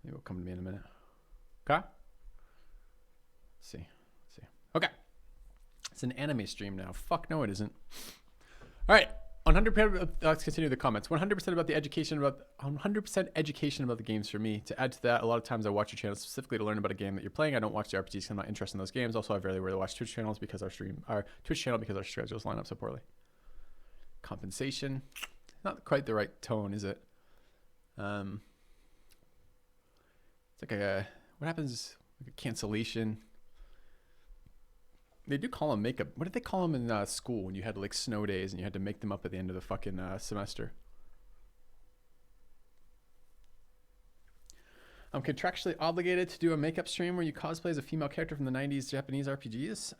Maybe it'll come to me in a minute. Okay. Let's see. Okay. It's an anime stream now. Fuck no, it isn't. All right. 100%. Let's continue the comments. 100% about the education about 100% education about the games for me. To add to that, a lot of times I watch your channel specifically to learn about a game that you're playing. I don't watch the RPGs because I'm not interested in those games. Also, I very rarely watch Twitch channels because our schedules line up so poorly. Compensation, not quite the right tone, is it? It's like what happens? Like a cancellation. They do call them makeup. What did they call them in school when you had like snow days and you had to make them up at the end of the fucking semester? I'm contractually obligated to do a makeup stream where you cosplay as a female character from the 90s Japanese RPGs.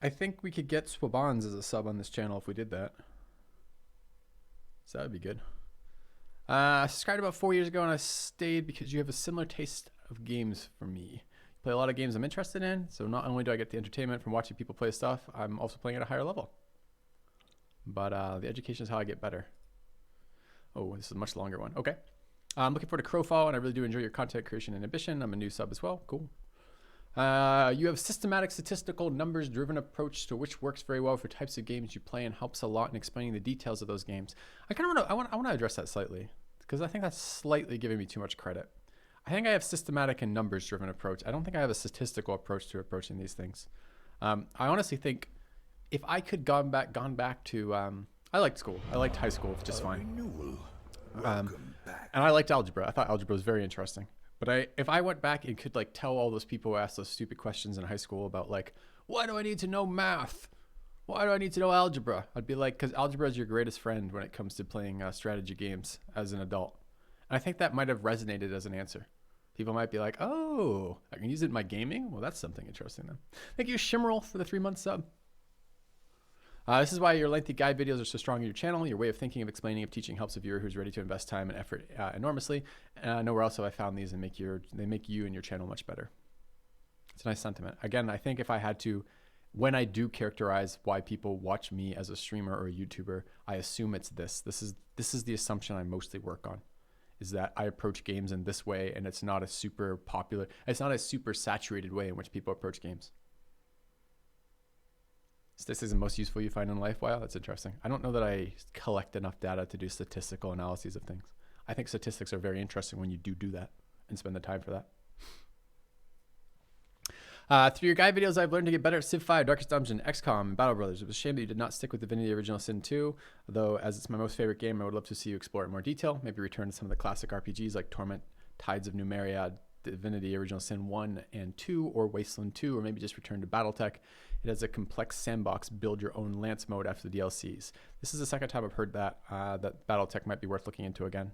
I think we could get Swabans as a sub on this channel if we did that. So that would be good. I subscribed about 4 years ago and I stayed because you have a similar taste of games for me. You play a lot of games I'm interested in, so not only do I get the entertainment from watching people play stuff, I'm also playing at a higher level. But the education is how I get better. Oh, this is a much longer one. Okay. I'm looking forward to Crowfall, and I really do enjoy your content creation and ambition. I'm a new sub as well. Cool. You have systematic, statistical, numbers-driven approach to which works very well for types of games you play and helps a lot in explaining the details of those games. I kind of want to address that slightly because I think that's slightly giving me too much credit. I think I have systematic and numbers-driven approach. I don't think I have a statistical approach to approaching these things. I honestly think if I could gone back to I liked school. I liked high school just fine. And I liked algebra. I thought algebra was very interesting. But if I went back and could like tell all those people who asked those stupid questions in high school about like, why do I need to know math? Why do I need to know algebra? I'd be like, because algebra is your greatest friend when it comes to playing strategy games as an adult. And I think that might have resonated as an answer. People might be like, oh, I can use it in my gaming? Well, that's something interesting then. Thank you, Shimmerl, for the 3-month sub. This is why your lengthy guide videos are so strong in your channel. Your way of thinking, of explaining, of teaching helps a viewer who's ready to invest time and effort enormously. Nowhere else have I found these and they make you and your channel much better. It's a nice sentiment. Again, I think if I had to, when I do characterize why people watch me as a streamer or a YouTuber, I assume it's this. This is the assumption I mostly work on, is that I approach games in this way, and it's not a super popular, it's not a super saturated way in which people approach games. This is the most useful you find in life. Wow, that's interesting. I don't know that I collect enough data to do statistical analyses of things. I think statistics are very interesting when you do that and spend the time for that. Through your guide videos, I've learned to get better at Civ 5, Darkest Dungeon, XCOM, and Battle Brothers. It was a shame that you did not stick with Divinity Original Sin 2, though as it's my most favorite game, I would love to see you explore it in more detail. Maybe return to some of the classic RPGs like Torment, Tides of Numeria, Divinity Original Sin 1 and 2, or Wasteland 2, or maybe just return to Battletech. It has a complex sandbox, build your own Lance mode after the DLCs. This is the second time I've heard that Battletech might be worth looking into again.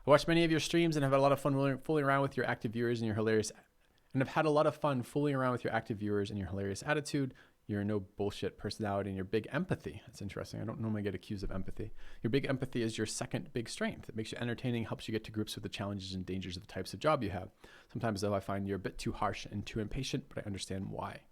I watched many of your streams and have had a lot of fun fooling around with your active viewers and your hilarious attitude, your no bullshit personality, and your big empathy. That's interesting. I don't normally get accused of empathy. Your big empathy is your second big strength. It makes you entertaining, helps you get to grips with the challenges and dangers of the types of job you have. Sometimes, though, I find you're a bit too harsh and too impatient, but I understand why.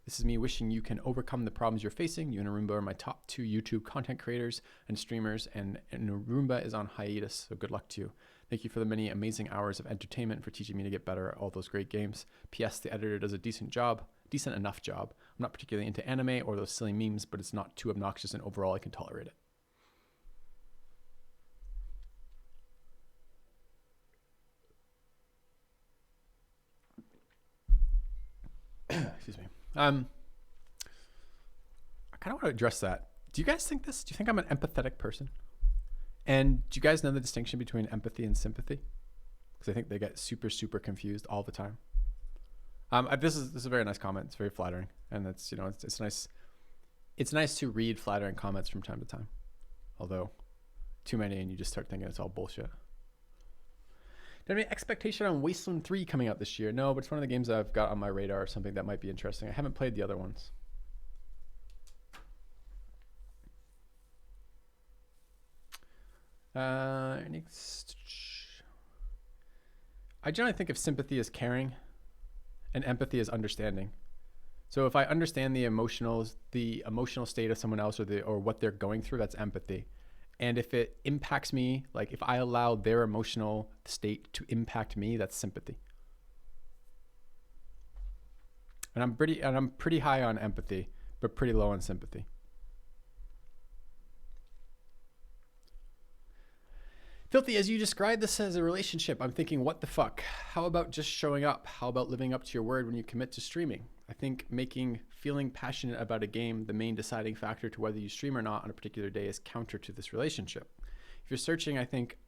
This is me wishing you can overcome the problems you're facing. You and Arumba are my top 2 YouTube content creators and streamers, and Arumba is on hiatus, so good luck to you. Thank you for the many amazing hours of entertainment, for teaching me to get better at all those great games. P.S. The editor does a decent enough job. I'm not particularly into anime or those silly memes, but it's not too obnoxious, and overall I can tolerate it. Excuse me. I kind of want to address that. Do you guys think this? Do you think I'm an empathetic person? And do you guys know the distinction between empathy and sympathy? Because I think they get super, super confused all the time. This is a very nice comment. It's very flattering, and it's nice. It's nice to read flattering comments from time to time. Although, too many, and you just start thinking it's all bullshit. Do you have any expectation on Wasteland 3 coming out this year? No, but it's one of the games I've got on my radar, something that might be interesting. I haven't played the other ones. Next. I generally think of sympathy as caring and empathy as understanding. So if I understand the emotional state of someone else or what they're going through, that's empathy. And if it impacts me, like if I allow their emotional state to impact me, that's sympathy. And I'm pretty high on empathy, but pretty low on sympathy. Filthy, as you describe this as a relationship, I'm thinking, what the fuck? How about just showing up? How about living up to your word when you commit to streaming? I think making feeling passionate about a game the main deciding factor to whether you stream or not on a particular day is counter to this relationship. If you're searching, I think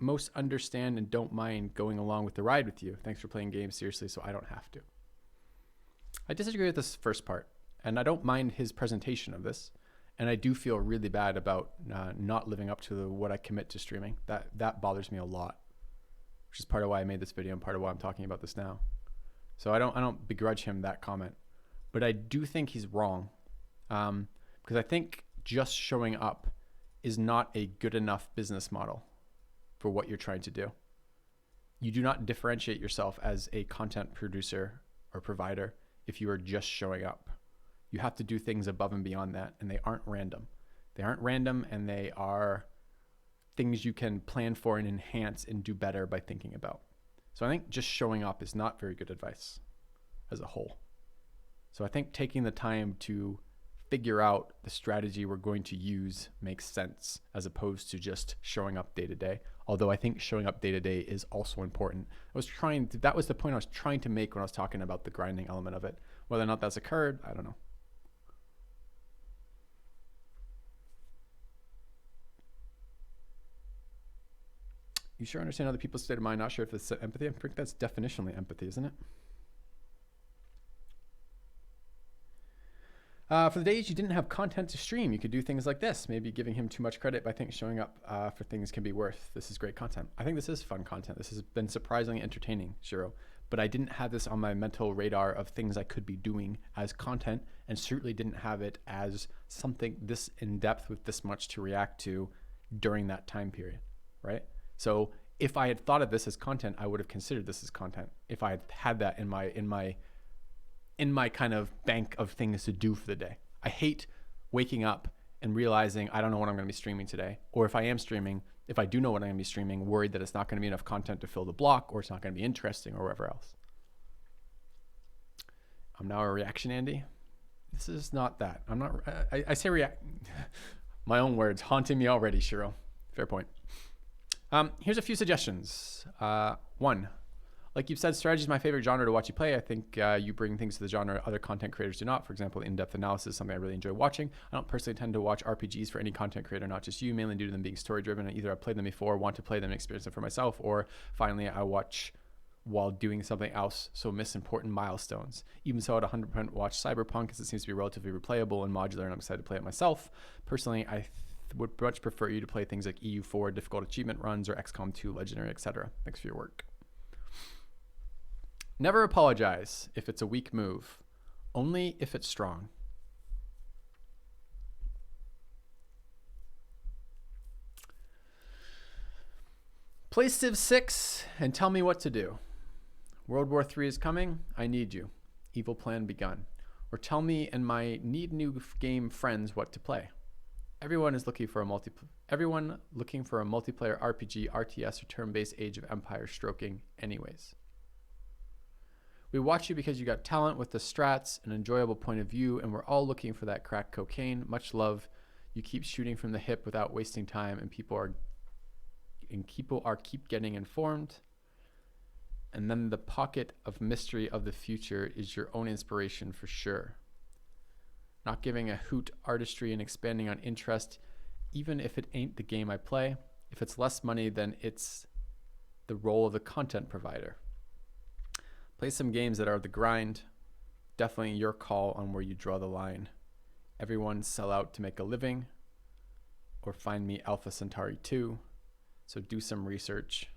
most understand and don't mind going along with the ride with you. Thanks for playing games seriously so I don't have to. I disagree with this first part, and I don't mind his presentation of this. And I do feel really bad about not living up to what I commit to streaming. That bothers me a lot, which is part of why I made this video and part of why I'm talking about this now. So I don't begrudge him that comment, but I do think he's wrong, because I think just showing up is not a good enough business model for what you're trying to do. You do not differentiate yourself as a content producer or provider if you are just showing up. You have to do things above and beyond that, and they aren't random. They aren't random, and they are things you can plan for and enhance and do better by thinking about. So I think just showing up is not very good advice as a whole. So I think taking the time to figure out the strategy we're going to use makes sense, as opposed to just showing up day to day. Although I think showing up day to day is also important. That was the point I was trying to make when I was talking about the grinding element of it. Whether or not that's occurred, I don't know. You sure understand other people's state of mind? Not sure if it's empathy. I think that's definitionally empathy, isn't it? For the days you didn't have content to stream, you could do things like this. Maybe giving him too much credit, but I think showing up for things can be worth. This is great content. I think this is fun content. This has been surprisingly entertaining, Shiro. But I didn't have this on my mental radar of things I could be doing as content, and certainly didn't have it as something this in depth with this much to react to during that time period, right? So if I had thought of this as content, I would have considered this as content. If I had had that in my kind of bank of things to do for the day. I hate waking up and realizing I don't know what I'm going to be streaming today. Or if I am streaming, if I do know what I'm going to be streaming, worried that it's not going to be enough content to fill the block, or it's not going to be interesting, or whatever else. I'm now a reaction Andy. This is not that. I'm not. I say react. My own words haunting me already, Shiro. Fair point. Here's a few suggestions. One, like you've said, strategy is my favorite genre to watch you play. I think you bring things to the genre other content creators do not. For example, in-depth analysis is something I really enjoy watching. I don't personally tend to watch RPGs for any content creator, not just you, mainly due to them being story-driven. Either I've played them before, want to play them, and experience them for myself, or finally I watch while doing something else, so miss important milestones. Even so, I'd 100% watch Cyberpunk, as it seems to be relatively replayable and modular, and I'm excited to play it myself. Personally, I would much prefer you to play things like EU4 difficult achievement runs or XCOM 2 legendary, etc. Thanks for your work. Never apologize if it's a weak move, only if it's strong. Play Civ 6 and tell me what to do. World War III is coming. I need you. Evil plan begun. Or tell me and my need new game friends what to play. Everyone looking for a multiplayer RPG, RTS, or turn-based Age of Empires stroking anyways. We watch you because you got talent with the strats, an enjoyable point of view, and we're all looking for that crack cocaine. Much love. You keep shooting from the hip without wasting time, and people are keep getting informed. And then the pocket of mystery of the future is your own inspiration for sure. Not giving a hoot, artistry, and expanding on interest, even if it ain't the game I play. If it's less money, then it's the role of the content provider. Play some games that are the grind. Definitely your call on where you draw the line. Everyone sell out to make a living, or find me Alpha Centauri 2. So do some research.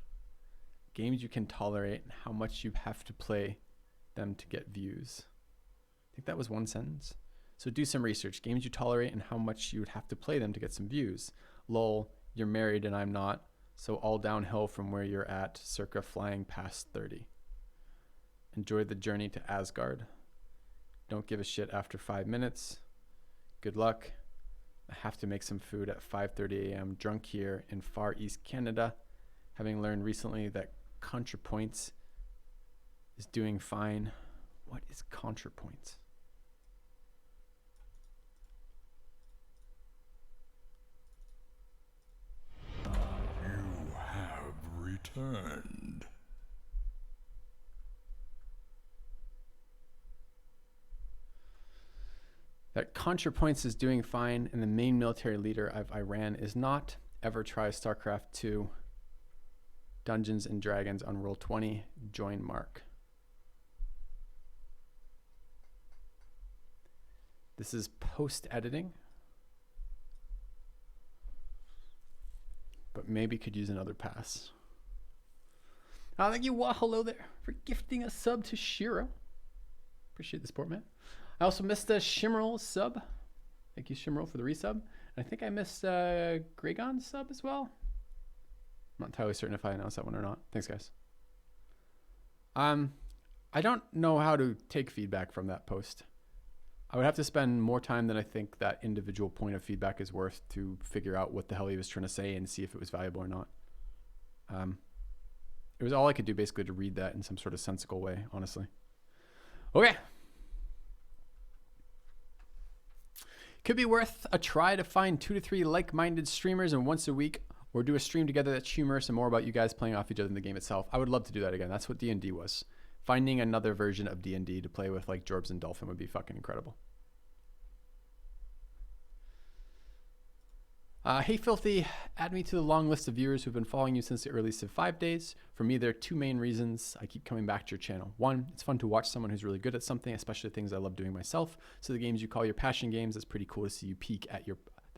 Games you can tolerate and how much you have to play them to get views. I think that was one sentence. So do some research. Games you tolerate and how much you would have to play them to get some views. Lol, you're married and I'm not. So all downhill from where you're at, circa flying past 30. Enjoy the journey to Asgard. Don't give a shit after 5 minutes. Good luck. I have to make some food at 5:30 a.m. drunk here in far east Canada, having learned recently that ContraPoints is doing fine. What is ContraPoints? You have returned. That ContraPoints is doing fine, and the main military leader of Iran is not. Ever try StarCraft 2 Dungeons and Dragons on Roll20. Join Mark. This is post-editing, but maybe could use another pass. Thank you, hello there, for gifting a sub to Shiro. Appreciate the support, man. I also missed a Shimmerl sub. Thank you, Shimmerl, for the resub. And I think I missed Gragon's sub as well. I'm not entirely certain if I announced that one or not. Thanks, guys. I don't know how to take feedback from that post. I would have to spend more time than I think that individual point of feedback is worth to figure out what the hell he was trying to say and see if it was valuable or not. It was all I could do basically to read that in some sort of sensible way, honestly. Okay. Could be worth a try to find 2 to 3 like-minded streamers and once a week, or do a stream together that's humorous and more about you guys playing off each other in the game itself. I would love to do that again. That's what D&D was. Finding another version of D&D to play with like Jorbs and Dolphin would be fucking incredible. Hey Filthy, add me to the long list of viewers who've been following you since the earliest of 5 days. For me, there are 2 main reasons I keep coming back to your channel. 1, it's fun to watch someone who's really good at something, especially things I love doing myself. So the games you call your passion games, it's pretty cool to see you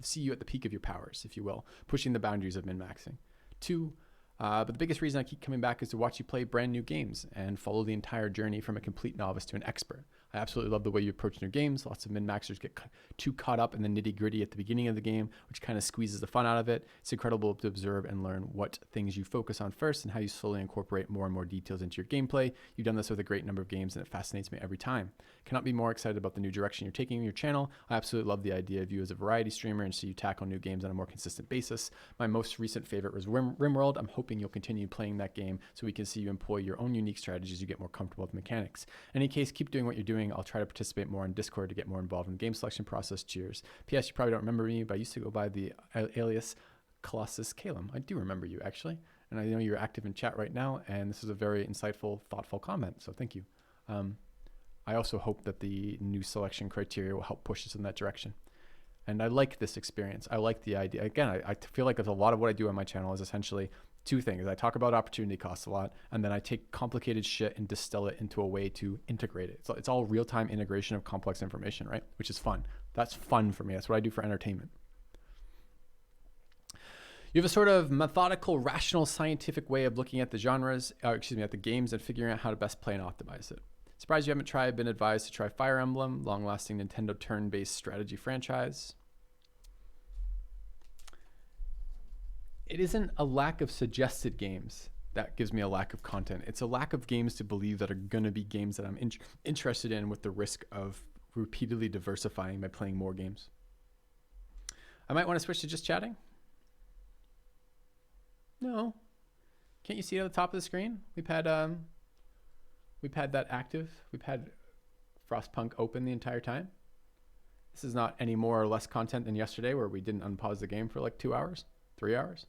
see you at the peak of your powers, if you will, pushing the boundaries of min-maxing. 2, but the biggest reason I keep coming back is to watch you play brand new games and follow the entire journey from a complete novice to an expert. I absolutely love the way you approach your games. Lots of min-maxers get too caught up in the nitty-gritty at the beginning of the game, which kind of squeezes the fun out of it. It's incredible to observe and learn what things you focus on first and how you slowly incorporate more and more details into your gameplay. You've done this with a great number of games, and it fascinates me every time. Cannot be more excited about the new direction you're taking in your channel. I absolutely love the idea of you as a variety streamer and see you tackle new games on a more consistent basis. My most recent favorite was RimWorld. I'm hoping you'll continue playing that game so we can see you employ your own unique strategies as you get more comfortable with mechanics. In any case, keep doing what you're doing. I'll try to participate more on Discord to get more involved in the game selection process. Cheers. P.S. You probably don't remember me, but I used to go by the alias Colossus Calum. I do remember you, actually. And I know you're active in chat right now, and this is a very insightful, thoughtful comment, so thank you. I also hope that the new selection criteria will help push us in that direction. And I like this experience. I like the idea. Again, I feel like there's a lot of what I do on my channel is essentially 2 things. I talk about opportunity costs a lot, and then I take complicated shit and distill it into a way to integrate it. So it's all real-time integration of complex information, right? Which is fun. That's fun for me. That's what I do for entertainment. You have a sort of methodical, rational, scientific way of looking at the genres, at the games and figuring out how to best play and optimize it. Surprised you haven't been advised to try Fire Emblem, long-lasting Nintendo turn-based strategy franchise. It isn't a lack of suggested games that gives me a lack of content. It's a lack of games to believe that are going to be games that I'm interested in with the risk of repeatedly diversifying by playing more games. I might want to switch to just chatting. No. Can't you see it at the top of the screen? We've had that active. We've had Frostpunk open the entire time. This is not any more or less content than yesterday where we didn't unpause the game for like 2 hours, 3 hours.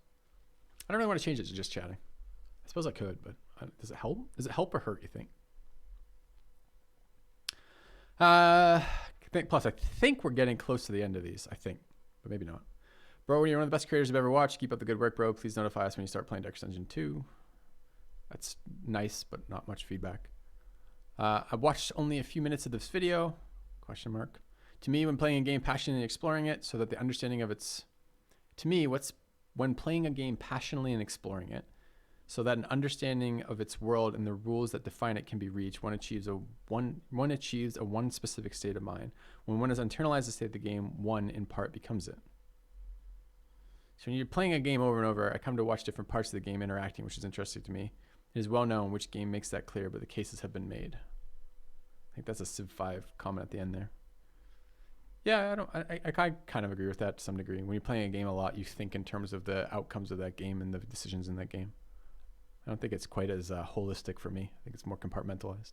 I don't really want to change it to just chatting. I suppose I could, but does it help? Does it help or hurt, you think? Plus, I think we're getting close to the end of these, I think, but maybe not. Bro, you're one of the best creators I've ever watched. Keep up the good work, bro. Please notify us when you start playing Darkest Dungeon 2. That's nice, but not much feedback. I've watched only a few minutes of this video, question mark. To me, when playing a game passionately and exploring it, so that the understanding of its, when playing a game passionately and exploring it, so that an understanding of its world and the rules that define it can be reached, one achieves a one specific state of mind. When one has internalized the state of the game, one in part becomes it. So when you're playing a game over and over, I come to watch different parts of the game interacting, which is interesting to me. It is well known which game makes that clear, but the cases have been made. I think that's a Civ 5 comment at the end there. Yeah, I kind of agree with that to some degree. When you're playing a game a lot, you think in terms of the outcomes of that game and the decisions in that game. I don't think it's quite as holistic for me. I think it's more compartmentalized.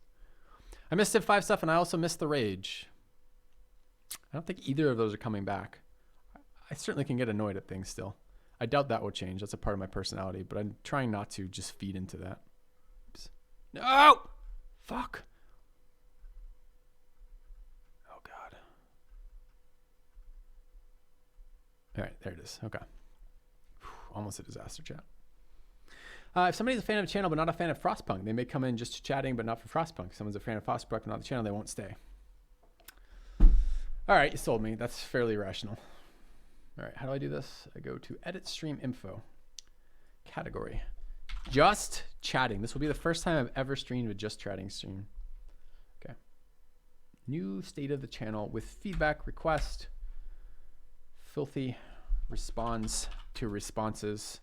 I missed Civ 5 stuff, and I also missed the Rage. I don't think either of those are coming back. I certainly can get annoyed at things still. I doubt that will change. That's a part of my personality, but I'm trying not to just feed into that. Oops. No! Fuck. Oh, God. All right, there it is. Okay. Almost a disaster, chat. If somebody's a fan of the channel but not a fan of Frostpunk, they may come in just chatting but not for Frostpunk. If someone's a fan of Frostpunk but not the channel, they won't stay. All right, you sold me. That's fairly rational. All right, how do I do this? I go to edit stream info, category, just chatting. This will be the first time I've ever streamed with just chatting stream. Okay. New state of the channel with feedback request. Filthy responds to responses.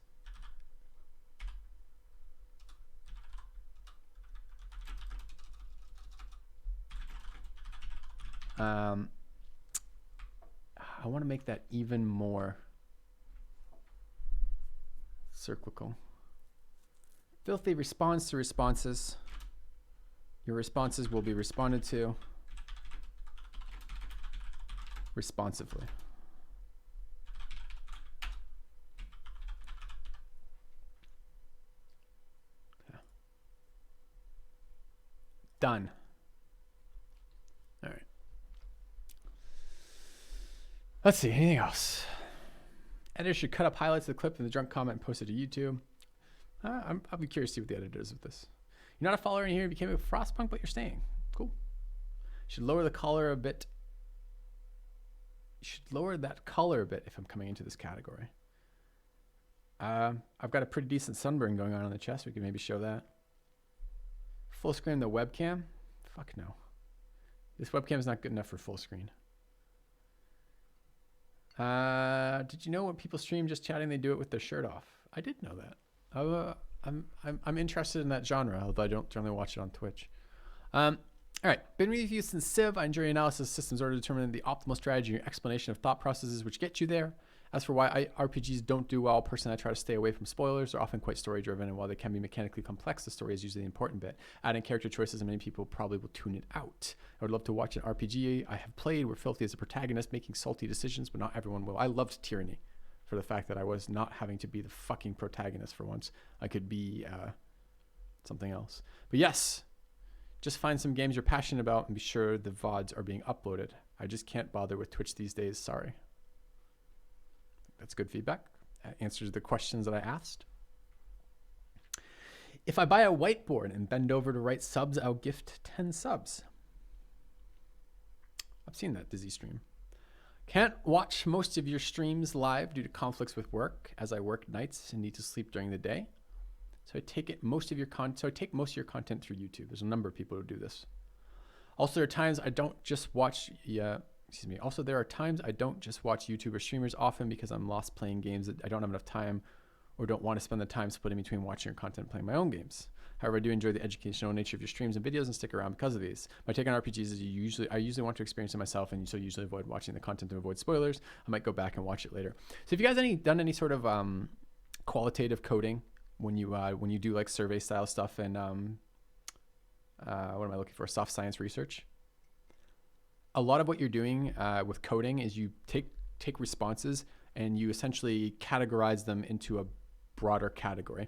I want to make that even more cyclical. Filthy responds to responses. Your responses will be responded to responsively. Yeah. Done. All right. Let's see, anything else? Editor should cut up highlights of the clip in the drunk comment and post it to YouTube. I'll be curious to see what the editor does with this. You're not a follower in here, you became a Frostpunk, but you're staying. Cool. Should lower the collar a bit. You should lower that color a bit if I'm coming into this category. I've got a pretty decent sunburn going on the chest. We can maybe show that. Full screen the webcam? Fuck no. This webcam is not good enough for full screen. Did you know when people stream just chatting, they do it with their shirt off? I did know that. I'm interested in that genre, although I don't generally watch it on Twitch. All right, been with you since Civ. I enjoy analysis systems order to determine the optimal strategy and explanation of thought processes which get you there. As for why RPGs don't do well, personally, I try to stay away from spoilers. They're often quite story-driven, and while they can be mechanically complex, the story is usually the important bit. Adding character choices, and many people probably will tune it out. I would love to watch an RPG I have played where Filthy is a protagonist making salty decisions, but not everyone will. I loved Tyranny for the fact that I was not having to be the fucking protagonist for once. I could be something else. But yes, just find some games you're passionate about and be sure the VODs are being uploaded. I just can't bother with Twitch these days. Sorry. That's good feedback. That answers the questions that I asked. If I buy a whiteboard and bend over to write subs, I'll gift 10 subs. I've seen that Dizzy stream. Can't watch most of your streams live due to conflicts with work, as I work nights and need to sleep during the day. So I take most of your content through YouTube. There's a number of people who do this. Also, there are times I don't just watch. Also, there are times I don't just watch YouTube or streamers often because I'm lost playing games that I don't have enough time or don't want to spend the time splitting between watching your content and playing my own games. However, I do enjoy the educational nature of your streams and videos and stick around because of these. My take on RPGs is I usually want to experience it myself, and so usually avoid watching the content to avoid spoilers. I might go back and watch it later. So have you guys done any sort of qualitative coding when you do like survey style stuff and what am I looking for? Soft science research? A lot of what you're doing with coding is you take responses and you essentially categorize them into a broader category,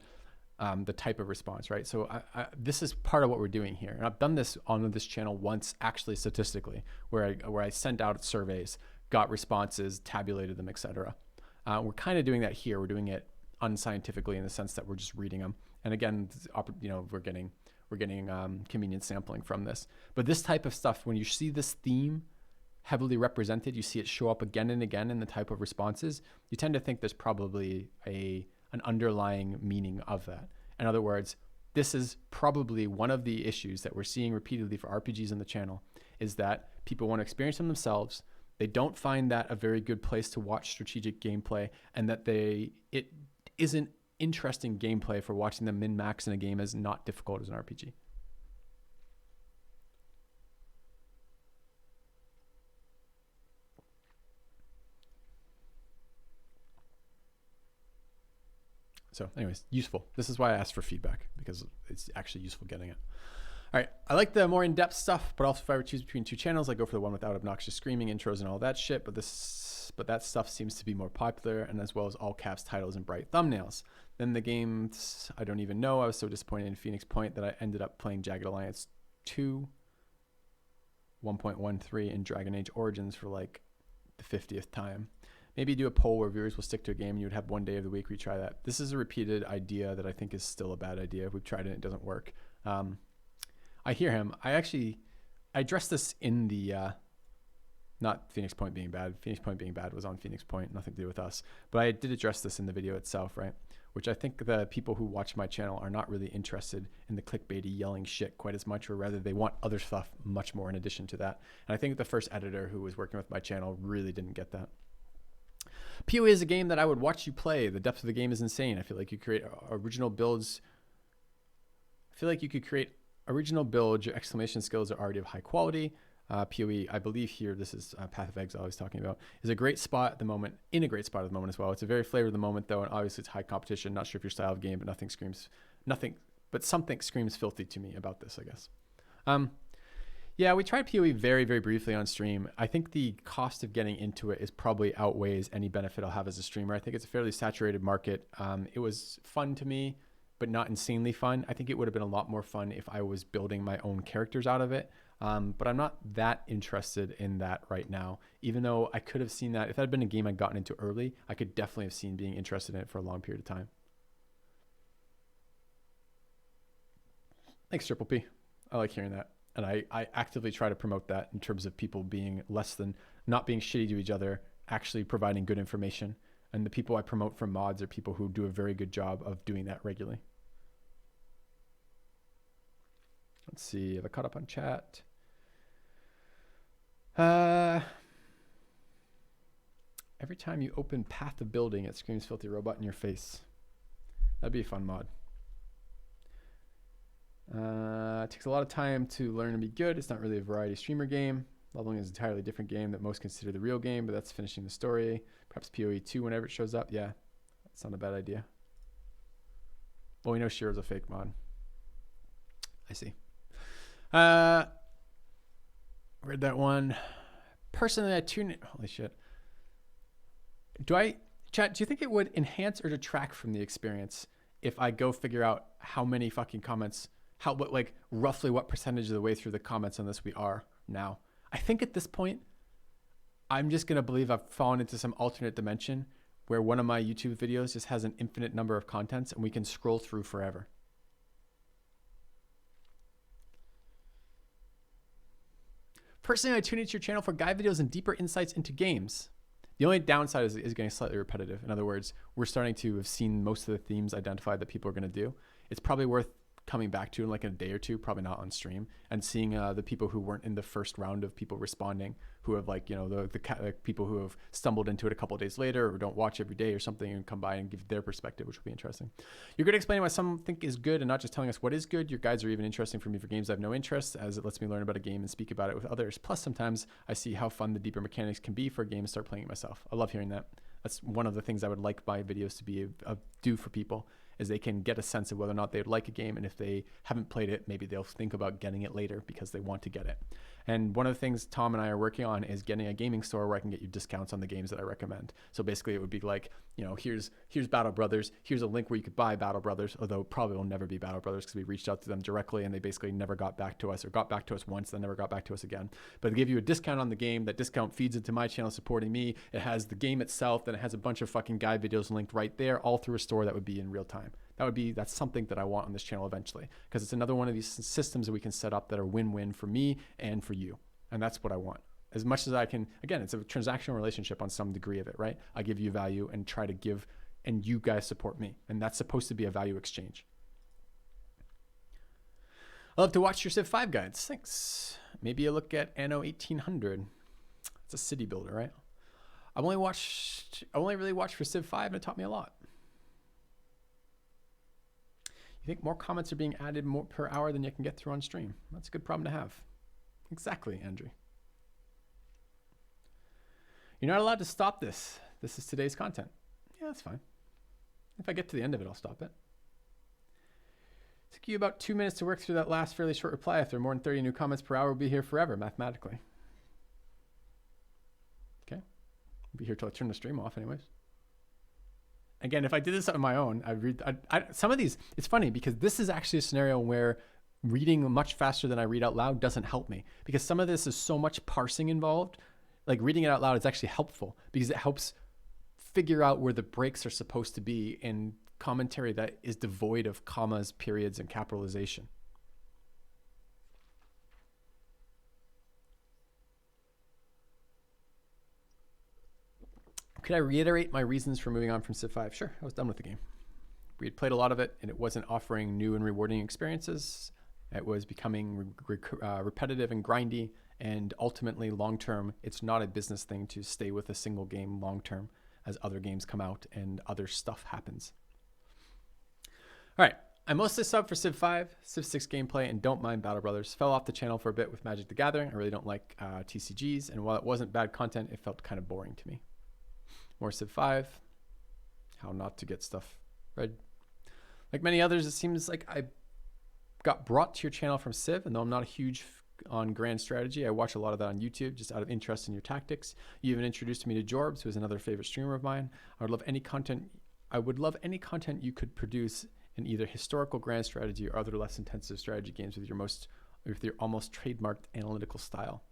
the type of response, right? So this is part of what we're doing here. And I've done this on this channel once, actually statistically, where I sent out surveys, got responses, tabulated them, etc. We're kind of doing that here. We're doing it unscientifically in the sense that we're just reading them. And again, we're getting convenient sampling from this. But this type of stuff, when you see this theme heavily represented, you see it show up again and again in the type of responses, you tend to think there's probably an underlying meaning of that. In other words, this is probably one of the issues that we're seeing repeatedly for RPGs on the channel, is that people want to experience them themselves. They don't find that a very good place to watch strategic gameplay, and that it isn't interesting gameplay for watching them min-max in a game as not difficult as an RPG. So anyways, useful. This is why I asked for feedback, because it's actually useful getting it. All right, I like the more in-depth stuff, but also if I were to choose between two channels, I go for the one without obnoxious screaming intros and all that shit. But that stuff seems to be more popular, and as well as all caps titles and bright thumbnails. Then the games I don't even know. I was so disappointed in Phoenix Point that I ended up playing Jagged Alliance 2, 1.13, and Dragon Age Origins for like the 50th time. Maybe do a poll where viewers will stick to a game and you would have one day of the week retry that. This is a repeated idea that I think is still a bad idea. We've tried it, it doesn't work. I hear him. I addressed this in the, not Phoenix Point being bad. Phoenix Point being bad was on Phoenix Point, nothing to do with us. But I did address this in the video itself, right? Which I think the people who watch my channel are not really interested in the clickbaity yelling shit quite as much, or rather they want other stuff much more in addition to that. And I think the first editor who was working with my channel really didn't get that. PoE is a game that I would watch you play. The depth of the game is insane. I feel like you create original builds. Original builds, your exclamation skills are already of high quality. PoE, I believe here, this is Path of Exile I was talking about, is a great spot at the moment, as well. It's a very flavor of the moment though, and obviously it's high competition. Not sure if your style of game, but something screams filthy to me about this, I guess. Yeah, we tried PoE very, very briefly on stream. I think the cost of getting into it is probably outweighs any benefit I'll have as a streamer. I think it's a fairly saturated market. It was fun to me, but not insanely fun. I think it would have been a lot more fun if I was building my own characters out of it. But I'm not that interested in that right now, even though I could have seen that. If that had been a game I'd gotten into early, I could definitely have seen being interested in it for a long period of time. Thanks, Triple P. I like hearing that. And I actively try to promote that in terms of people being not being shitty to each other, actually providing good information. And the people I promote from mods are people who do a very good job of doing that regularly. Let's see, have I caught up on chat? Every time you open Path of Building, it screams Filthy Robot in your face. That'd be a fun mod. It takes a lot of time to learn and be good. It's not really a variety streamer game. Leveling is an entirely different game that most consider the real game, but that's finishing the story. Perhaps PoE 2 whenever it shows up. Yeah, that's not a bad idea. Well, we know Shiro's a fake mod. I see. Read that one. Personally, I tune in. Holy shit. Chat, do you think it would enhance or detract from the experience if I go figure out how many fucking comments, roughly what percentage of the way through the comments on this we are now? I think at this point, I'm just going to believe I've fallen into some alternate dimension where one of my YouTube videos just has an infinite number of contents and we can scroll through forever. Personally, I tune into your channel for guide videos and deeper insights into games. The only downside is getting slightly repetitive. In other words, we're starting to have seen most of the themes identified that people are going to do. It's probably worth coming back to in like a day or two, probably not on stream, and seeing the people who weren't in the first round of people responding, who have the people who have stumbled into it a couple of days later or don't watch every day or something and come by and give their perspective, which will be interesting. You're good at explaining why some think is good and not just telling us what is good. Your guides are even interesting for me for games I have no interest, as it lets me learn about a game and speak about it with others. Plus, sometimes I see how fun the deeper mechanics can be for a game and start playing it myself. I love hearing that. That's one of the things I would like my videos to be do for people, is they can get a sense of whether or not they'd like a game, and if they haven't played it, maybe they'll think about getting it later because they want to get it. And one of the things Tom and I are working on is getting a gaming store where I can get you discounts on the games that I recommend. So basically it would be like, here's Battle Brothers, here's a link where you could buy Battle Brothers, although probably will never be Battle Brothers because we reached out to them directly and they basically never got back to us, or got back to us once, then never got back to us again. But they give you a discount on the game. That discount feeds into my channel supporting me. It has the game itself, then it has a bunch of fucking guide videos linked right there, all through a store that would be in real time. That's something that I want on this channel eventually, because it's another one of these systems that we can set up that are win-win for me and for you. And that's what I want. As much as I can, again, it's a transactional relationship on some degree of it, right? I give you value and try to give, and you guys support me. And that's supposed to be a value exchange. I love to watch your Civ 5 guides. Thanks. Maybe a look at Anno 1800. It's a city builder, right? I only really watched for Civ 5 and it taught me a lot. You think more comments are being added more per hour than you can get through on stream? That's a good problem to have. Exactly, Andrew. You're not allowed to stop this. This is today's content. Yeah, that's fine. If I get to the end of it, I'll stop it. Took you about 2 minutes to work through that last fairly short reply. If there are more than 30 new comments per hour, we'll be here forever, mathematically. Okay. We'll be here till I turn the stream off anyways. Again, if I did this on my own, I'd read some of these. It's funny because this is actually a scenario where reading much faster than I read out loud doesn't help me, because some of this is so much parsing involved. Like reading it out loud is actually helpful because it helps figure out where the breaks are supposed to be in commentary that is devoid of commas, periods, and capitalization. Could I reiterate my reasons for moving on from Civ 5? Sure, I was done with the game. We had played a lot of it and it wasn't offering new and rewarding experiences. It was becoming repetitive and grindy, and ultimately long-term, it's not a business thing to stay with a single game long-term as other games come out and other stuff happens. All right, I mostly sub for Civ 5, Civ 6 gameplay, and don't mind Battle Brothers. Fell off the channel for a bit with Magic the Gathering. I really don't like TCGs, and while it wasn't bad content, it felt kind of boring to me. More Civ 5, how not to get stuff read. Like many others, it seems like I got brought to your channel from Civ, and though I'm not a huge on grand strategy, I watch a lot of that on YouTube just out of interest in your tactics. You even introduced me to Jorbs, who is another favorite streamer of mine. I would love any content you could produce in either historical grand strategy or other less intensive strategy games with your almost trademarked analytical style.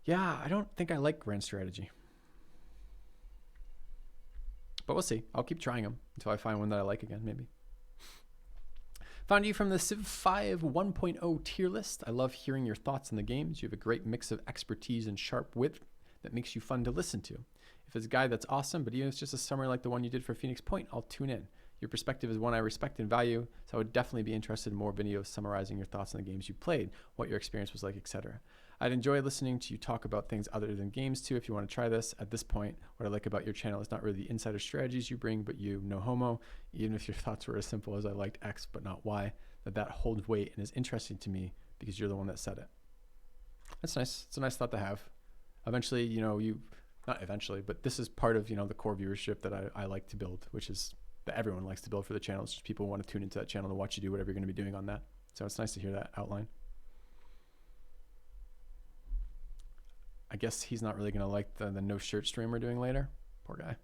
Yeah, I don't think I like grand strategy, but we'll see. I'll keep trying them until I find one that I like again, maybe. Found you from the Civ 5 1.0 tier list. I love hearing your thoughts on the games. You have a great mix of expertise and sharp wit that makes you fun to listen to. If it's a guy, that's awesome, but even if it's just a summary like the one you did for Phoenix Point, I'll tune in. Your perspective is one I respect and value, so I would definitely be interested in more videos summarizing your thoughts on the games you played, what your experience was like, etc. I'd enjoy listening to you talk about things other than games too if you want to try this. At this point, what I like about your channel is not really the insider strategies you bring, but you, no homo, even if your thoughts were as simple as I liked X but not Y, that holds weight and is interesting to me because you're the one that said it. That's nice. It's a nice thought to have. Eventually, not eventually, but this is part of, the core viewership that I like to build, which is that everyone likes to build for the channel. It's just people want to tune into that channel to watch you do whatever you're going to be doing on that. So it's nice to hear that outline. I guess he's not really going to like the no shirt stream we're doing later. Poor guy.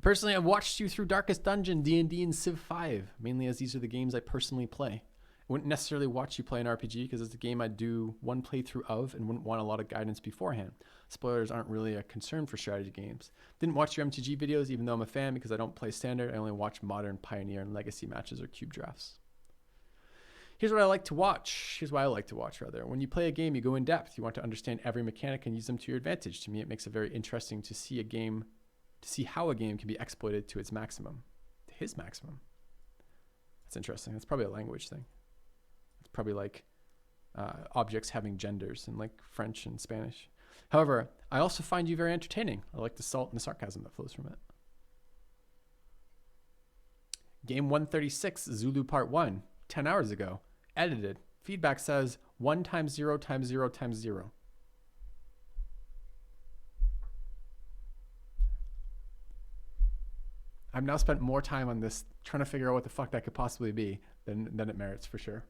Personally, I've watched you through Darkest Dungeon, D&D, and Civ 5, mainly as these are the games I personally play. I wouldn't necessarily watch you play an RPG because it's a game I'd do one playthrough of and wouldn't want a lot of guidance beforehand. Spoilers aren't really a concern for strategy games. Didn't watch your MTG videos even though I'm a fan because I don't play standard. I only watch modern, pioneer, and legacy matches or cube drafts. Here's what I like to watch. Here's why I like to watch, rather. When you play a game, you go in depth. You want to understand every mechanic and use them to your advantage. To me, it makes it very interesting to see how a game can be exploited to its maximum, to his maximum. That's interesting. That's probably a language thing. It's probably like objects having genders in like French and Spanish. However, I also find you very entertaining. I like the salt and the sarcasm that flows from it. Game 136, Zulu Part 1, 10 hours ago. Edited. Feedback says 1 times 0 times 0 times 0. I've now spent more time on this trying to figure out what the fuck that could possibly be than it merits, for sure.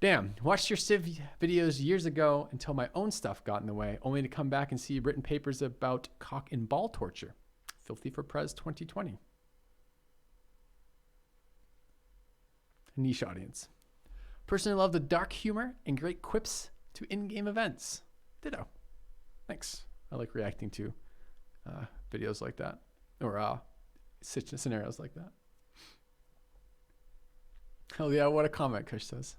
Damn, watched your Civ videos years ago until my own stuff got in the way, only to come back and see written papers about cock and ball torture. Filthy for Prez 2020. Niche audience. Personally love the dark humor and great quips to in-game events. Ditto. Thanks. I like reacting to videos like that, or scenarios like that. Hell yeah, what a comment, Kush says.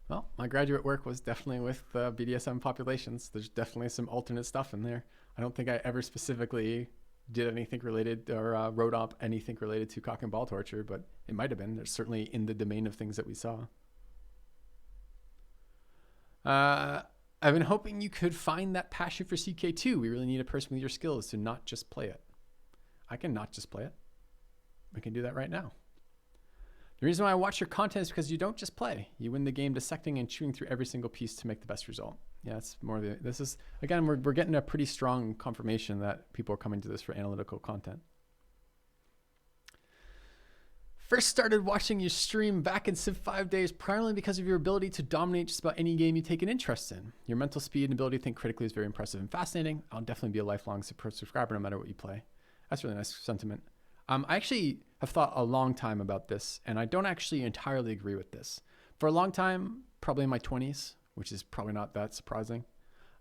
Well, my graduate work was definitely with BDSM populations. There's definitely some alternate stuff in there. I don't think I ever specifically did anything related or wrote up anything related to cock and ball torture, but it might have been. There's certainly in the domain of things that we saw. I've been hoping you could find that passion for CK2. We really need a person with your skills to not just play it. I can not just play it. We can do that right now. The reason why I watch your content is because you don't just play. You win the game dissecting and chewing through every single piece to make the best result. Yeah, it's more of the, this is, again, we're getting a pretty strong confirmation that people are coming to this for analytical content. First started watching your stream back in Civ 5 days primarily because of your ability to dominate just about any game you take an interest in. Your mental speed and ability to think critically is very impressive and fascinating. I'll definitely be a lifelong subscriber no matter what you play. That's really nice sentiment. I actually have thought a long time about this, and I don't actually entirely agree with this. For a long time, probably in my 20s, which is probably not that surprising,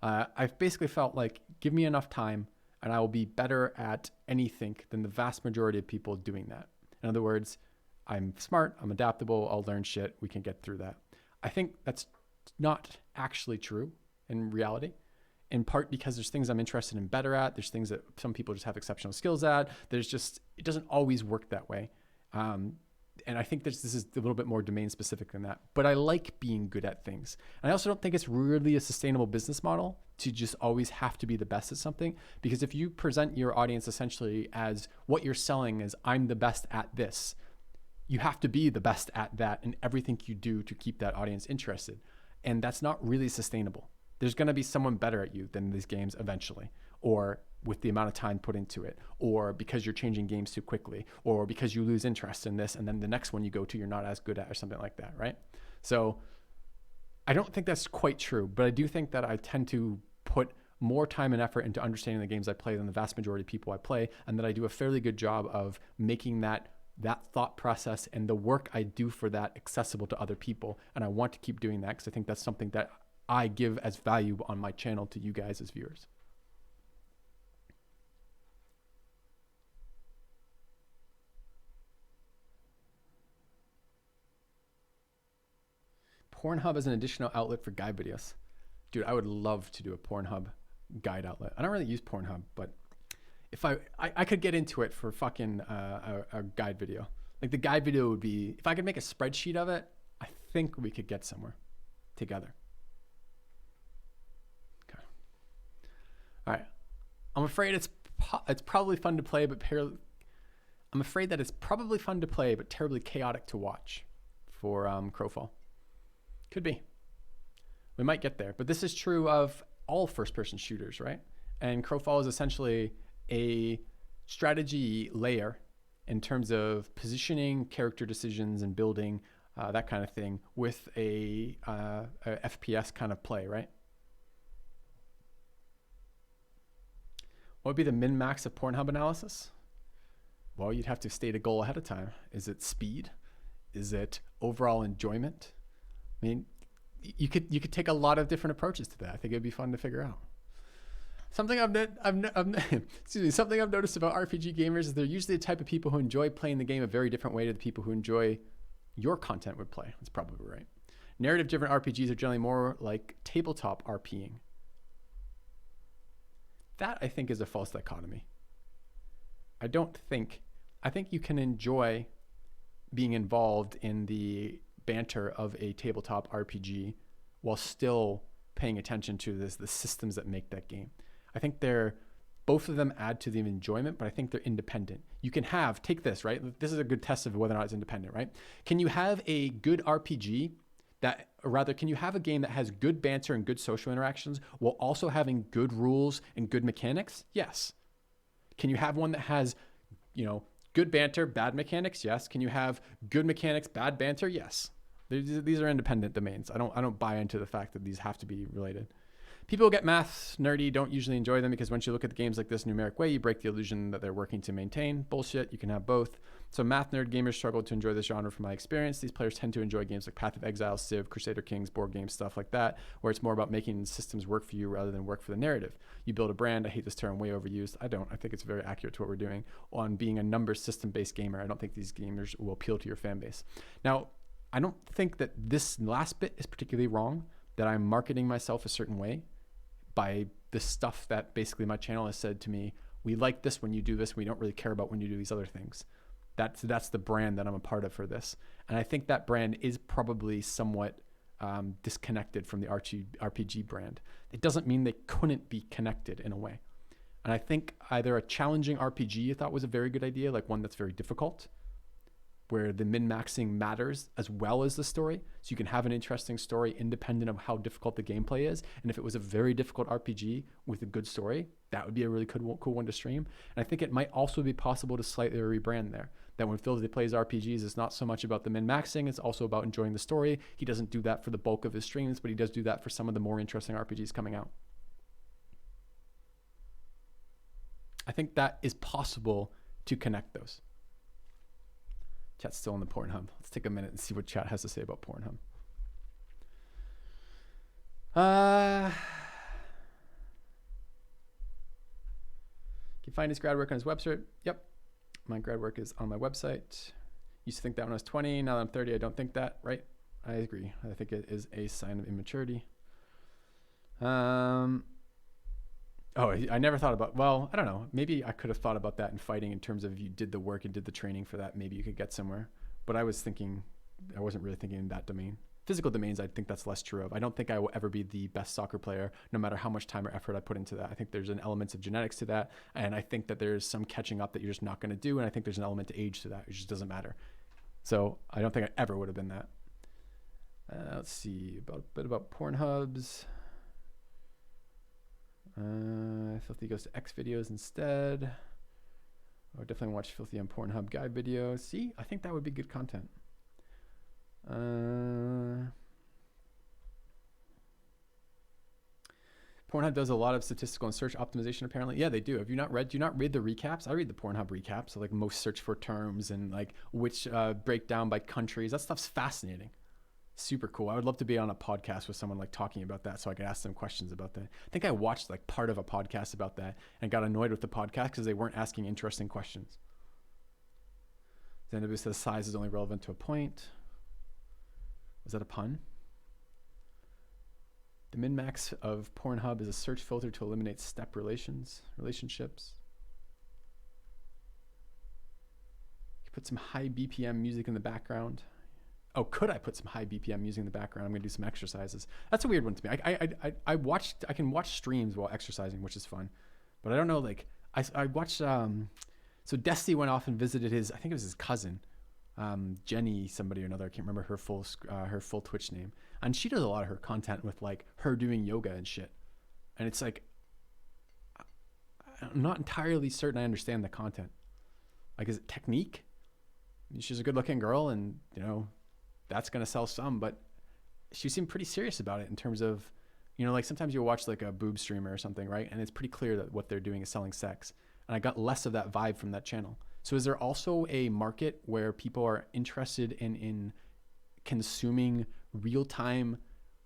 I've basically felt like, give me enough time and I will be better at anything than the vast majority of people doing that. In other words, I'm smart, I'm adaptable, I'll learn shit, we can get through that. I think that's not actually true in reality, in part because there's things I'm interested in better at, there's things that some people just have exceptional skills at, it doesn't always work that way. And I think this is a little bit more domain specific than that, but I like being good at things. And I also don't think it's really a sustainable business model to just always have to be the best at something, because if you present your audience essentially as what you're selling is, I'm the best at this, you have to be the best at that in everything you do to keep that audience interested. And that's not really sustainable. There's going to be someone better at you than these games eventually, or with the amount of time put into it, or because you're changing games too quickly, or because you lose interest in this and then the next one you go to you're not as good at, or something like that, right? So I don't think that's quite true, but I do think that I tend to put more time and effort into understanding the games I play than the vast majority of people I play, and that I do a fairly good job of making that thought process and the work I do for that accessible to other people. And I want to keep doing that because I think that's something that I give as value on my channel to you guys as viewers. Pornhub as an additional outlet for guide videos. Dude, I would love to do a Pornhub guide outlet. I don't really use Pornhub, but if I could get into it for fucking a guide video. Like the guide video would be, if I could make a spreadsheet of it, I think we could get somewhere together. Okay. All right. I'm afraid it's probably fun to play, but I'm afraid that it's probably fun to play, but terribly chaotic to watch for Crowfall. Could be. We might get there, but this is true of all first-person shooters, right? And Crowfall is essentially a strategy layer in terms of positioning, character decisions, and building, that kind of thing, with a FPS kind of play, right? What would be the min-max of Pornhub analysis? Well, you'd have to state a goal ahead of time. Is it speed? Is it overall enjoyment? I mean, you could take a lot of different approaches to that. I think it'd be fun to figure out. Something I've noticed about RPG gamers is they're usually the type of people who enjoy playing the game a very different way to the people who enjoy your content would play. That's probably right. Narrative-driven RPGs are generally more like tabletop RPing. That, I think, is a false dichotomy. I think you can enjoy being involved in the banter of a tabletop RPG while still paying attention to the systems that make that game. I think both of them add to the enjoyment, but I think they're independent. You can take this, right? This is a good test of whether or not it's independent, right? Can you have a good RPG can you have a game that has good banter and good social interactions while also having good rules and good mechanics? Yes. Can you have one that has, good banter, bad mechanics? Yes. Can you have good mechanics, bad banter? Yes. These are independent domains. I don't buy into the fact that these have to be related. People who get math nerdy don't usually enjoy them because once you look at the games like this numeric way, you break the illusion that they're working to maintain. Bullshit, you can have both. So math nerd gamers struggle to enjoy this genre from my experience. These players tend to enjoy games like Path of Exile, Civ, Crusader Kings, board games, stuff like that, where it's more about making systems work for you rather than work for the narrative. You build a brand. I hate this term, way overused. I don't. I think it's very accurate to what we're doing on being a numbers system-based gamer. I don't think these gamers will appeal to your fan base. Now, I don't think that this last bit is particularly wrong, that I'm marketing myself a certain way by the stuff that basically my channel has said to me, we like this when you do this, we don't really care about when you do these other things. That's the brand that I'm a part of for this. And I think that brand is probably somewhat disconnected from the RPG brand. It doesn't mean they couldn't be connected in a way. And I think either a challenging RPG you thought was a very good idea, like one that's very difficult, where the min-maxing matters as well as the story. So you can have an interesting story independent of how difficult the gameplay is. And if it was a very difficult RPG with a good story, that would be a really cool one to stream. And I think it might also be possible to slightly rebrand there. That when Filthy plays RPGs, it's not so much about the min-maxing, it's also about enjoying the story. He doesn't do that for the bulk of his streams, but he does do that for some of the more interesting RPGs coming out. I think that is possible to connect those. Chat's still in the Pornhub. Let's take a minute and see what chat has to say about Pornhub. Can you find his grad work on his website? Yep. My grad work is on my website. Used to think that when I was 20. Now that I'm 30, I don't think that, right? I agree. I think it is a sign of immaturity. I never thought about, well, I don't know. Maybe I could have thought about that in fighting in terms of if you did the work and did the training for that, maybe you could get somewhere. But I wasn't really thinking in that domain. Physical domains, I think that's less true of. I don't think I will ever be the best soccer player, no matter how much time or effort I put into that. I think there's an element of genetics to that. And I think that there's some catching up that you're just not going to do. And I think there's an element to age to that. It just doesn't matter. So I don't think I ever would have been that. Let's see, a bit about Pornhubs. Filthy goes to X videos instead. I would definitely watch Filthy on Pornhub guide videos. See, I think that would be good content. Pornhub does a lot of statistical and search optimization apparently. Yeah, they do. Do you not read the recaps? I read the Pornhub recaps, so like most search for terms and like which breakdown by countries. That stuff's fascinating. Super cool. I would love to be on a podcast with someone like talking about that so I could ask them questions about that. I think I watched like part of a podcast about that and got annoyed with the podcast because they weren't asking interesting questions. Xanadu says size is only relevant to a point. Was that a pun? The min-max of Pornhub is a search filter to eliminate step relationships. You put some high BPM music in the background. Oh, could I put some high BPM music in the background? I'm gonna do some exercises. That's a weird one to me. I can watch streams while exercising, which is fun, but I don't know. Like I watched. So Dusty went off and visited I think it was his cousin, Jenny somebody or another. I can't remember her full Twitch name, and she does a lot of her content with like her doing yoga and shit. And it's like I'm not entirely certain I understand the content. Like, is it technique? She's a good-looking girl, and you know. That's going to sell some, but she seemed pretty serious about it in terms of, you know, like sometimes you'll watch like a boob streamer or something, right? And it's pretty clear that what they're doing is selling sex. And I got less of that vibe from that channel. So is there also a market where people are interested in consuming real-time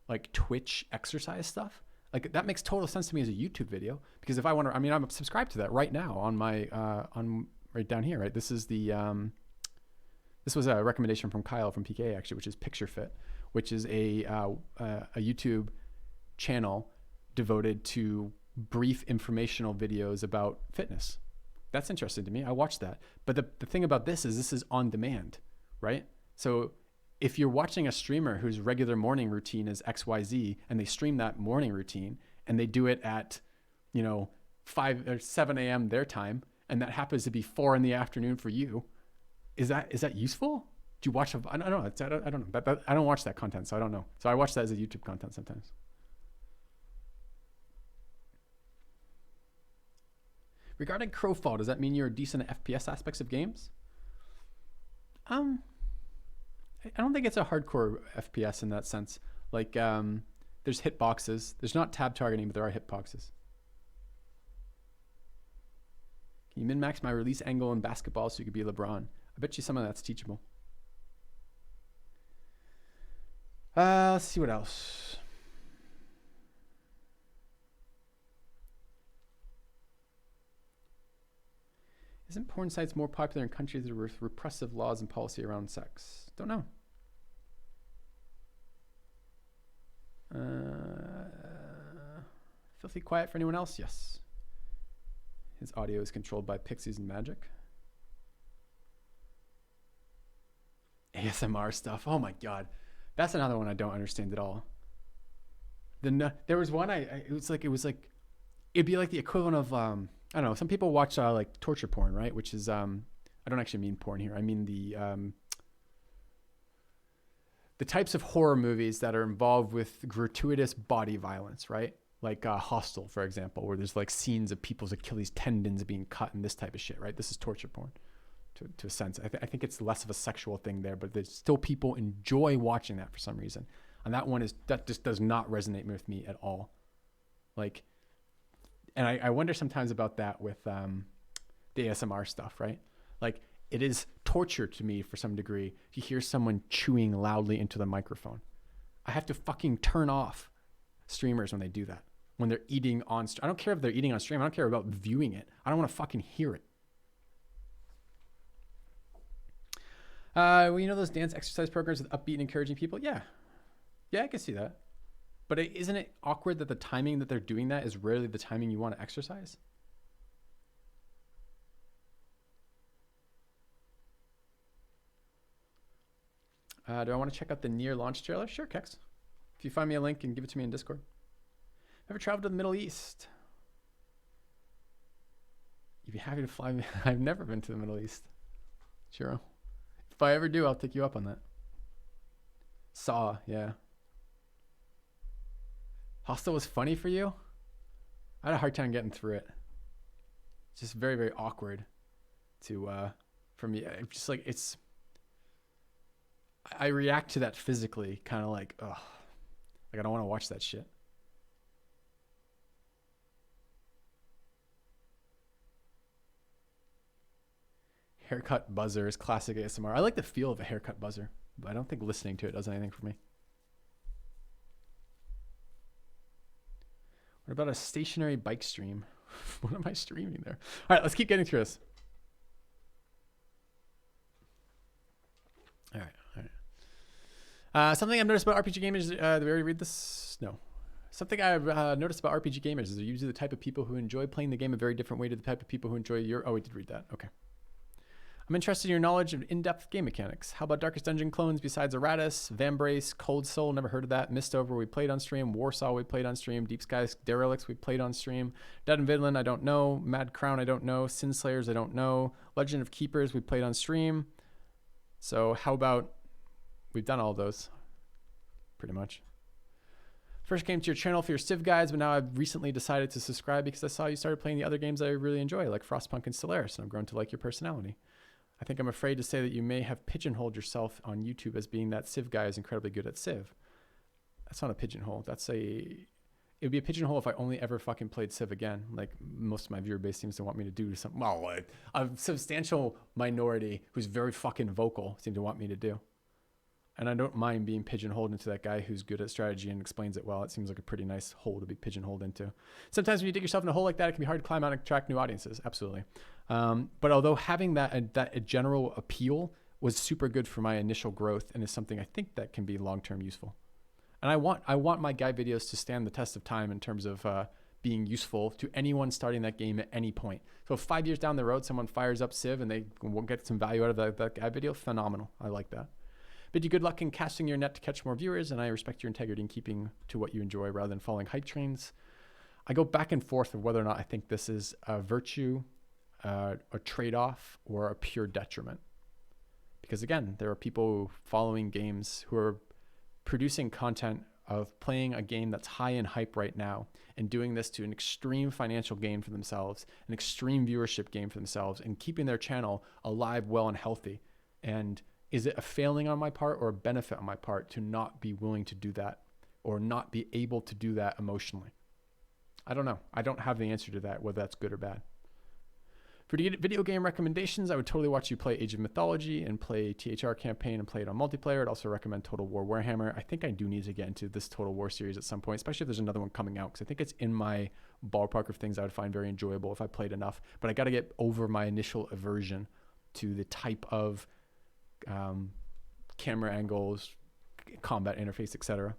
like Twitch exercise stuff? Like that makes total sense to me as a YouTube video, because if I want to, I mean, I'm subscribed to that right now on my, on right down here, right? This is the, this was a recommendation from Kyle from PK actually, which is Picture Fit, which is a YouTube channel devoted to brief informational videos about fitness. That's interesting to me. I watched that. But the thing about this is on demand, right? So if you're watching a streamer whose regular morning routine is XYZ and they stream that morning routine and they do it at, you know, 5 or 7 a.m. their time, and that happens to be 4 in the afternoon for you, is that useful? Do you watch? I don't know. I don't know. But I don't watch that content, so I don't know. So I watch that as a YouTube content sometimes. Regarding Crowfall, does that mean you're decent at FPS aspects of games? I don't think it's a hardcore FPS in that sense. Like, there's hitboxes. There's not tab targeting, but there are hitboxes. Can you min-max my release angle in basketball so you could be LeBron? I bet you some of that's teachable. Let's see what else. Isn't porn sites more popular in countries with repressive laws and policy around sex? Don't know. Filthy quiet for anyone else? Yes. His audio is controlled by Pixies and Magic. ASMR stuff. Oh my God. That's another one I don't understand at all. There was one it was like it'd be like the equivalent of I don't know, some people watch like torture porn, right? Which is I don't actually mean porn here. I mean the the types of horror movies that are involved with gratuitous body violence, right? Like Hostel, for example, where there's like scenes of people's Achilles tendons being cut and this type of shit, right? This is torture porn to a sense. I think it's less of a sexual thing there, but there's still people enjoy watching that for some reason. And that just does not resonate with me at all. Like, and I wonder sometimes about that with the ASMR stuff, right? Like, it is torture to me for some degree to hear someone chewing loudly into the microphone. I have to fucking turn off streamers when they do that. When they're eating on I don't care if they're eating on stream. I don't care about viewing it. I don't want to fucking hear it. Well, you know those dance exercise programs with upbeat and encouraging people? Yeah. Yeah, I can see that. But isn't it awkward that the timing that they're doing that is rarely the timing you want to exercise? Do I want to check out the Nier launch trailer? Sure, Kex. If you find me a link and give it to me in Discord. Ever traveled to the Middle East? You'd be happy to fly me. I've never been to the Middle East. Sure. If I ever do, I'll take you up on that. Saw, yeah. Hostel was funny for you? I had a hard time getting through it. It's just very, very awkward for me. Just like I react to that physically, kind of like, ugh. Like, I don't want to watch that shit. Haircut buzzer is classic ASMR. I like the feel of a haircut buzzer, but I don't think listening to it does anything for me. What about a stationary bike stream? What am I streaming there? All right, let's keep getting through this. All right. Something I've noticed about RPG gamers. Did we already read this? No. Something I've noticed about RPG gamers is they're usually the type of people who enjoy playing the game a very different way to the type of people who enjoy your. Oh, we did read that. Okay. I'm interested in your knowledge of in-depth game mechanics. How about Darkest Dungeon clones besides Aratus, Vambrace, Cold Soul? Never heard of that. Mistover we played on stream. Warsaw we played on stream. Deep Skies Derelicts we played on stream. Dead and Vidland I don't know. Mad Crown I don't know. Sin Slayers I don't know. Legend of Keepers we played on stream. So how about we've done all those pretty much. First came to your channel for your Civ guides, but now I've recently decided to subscribe because I saw you started playing the other games that I really enjoy, like Frostpunk and Stellaris, and I've grown to like your personality. I think I'm afraid to say that you may have pigeonholed yourself on YouTube as being that Civ guy is incredibly good at Civ. That's not a pigeonhole. It would be a pigeonhole if I only ever fucking played Civ again, like most of my viewer base seems to want me to do something. Well, a substantial minority who's very fucking vocal seem to want me to do. And I don't mind being pigeonholed into that guy who's good at strategy and explains it well. It seems like a pretty nice hole to be pigeonholed into. Sometimes when you dig yourself in a hole like that, it can be hard to climb out and attract new audiences. Absolutely. But although having that general appeal was super good for my initial growth and is something I think that can be long-term useful. And I want my guide videos to stand the test of time in terms of being useful to anyone starting that game at any point. So if 5 years down the road, someone fires up Civ and they will get some value out of that guide video, phenomenal. I like that. Bid you good luck in casting your net to catch more viewers, and I respect your integrity in keeping to what you enjoy rather than following hype trains. I go back and forth of whether or not I think this is a virtue, a trade-off, or a pure detriment. Because again, there are people following games who are producing content of playing a game that's high in hype right now and doing this to an extreme financial gain for themselves, an extreme viewership gain for themselves, and keeping their channel alive, well, and healthy. And is it a failing on my part or a benefit on my part to not be willing to do that or not be able to do that emotionally? I don't know. I don't have the answer to that, whether that's good or bad. For video game recommendations, I would totally watch you play Age of Mythology and play THR campaign and play it on multiplayer. I'd also recommend Total War Warhammer. I think I do need to get into this Total War series at some point, especially if there's another one coming out, because I think it's in my ballpark of things I would find very enjoyable if I played enough. But I got to get over my initial aversion to the type of camera angles, combat interface, etc.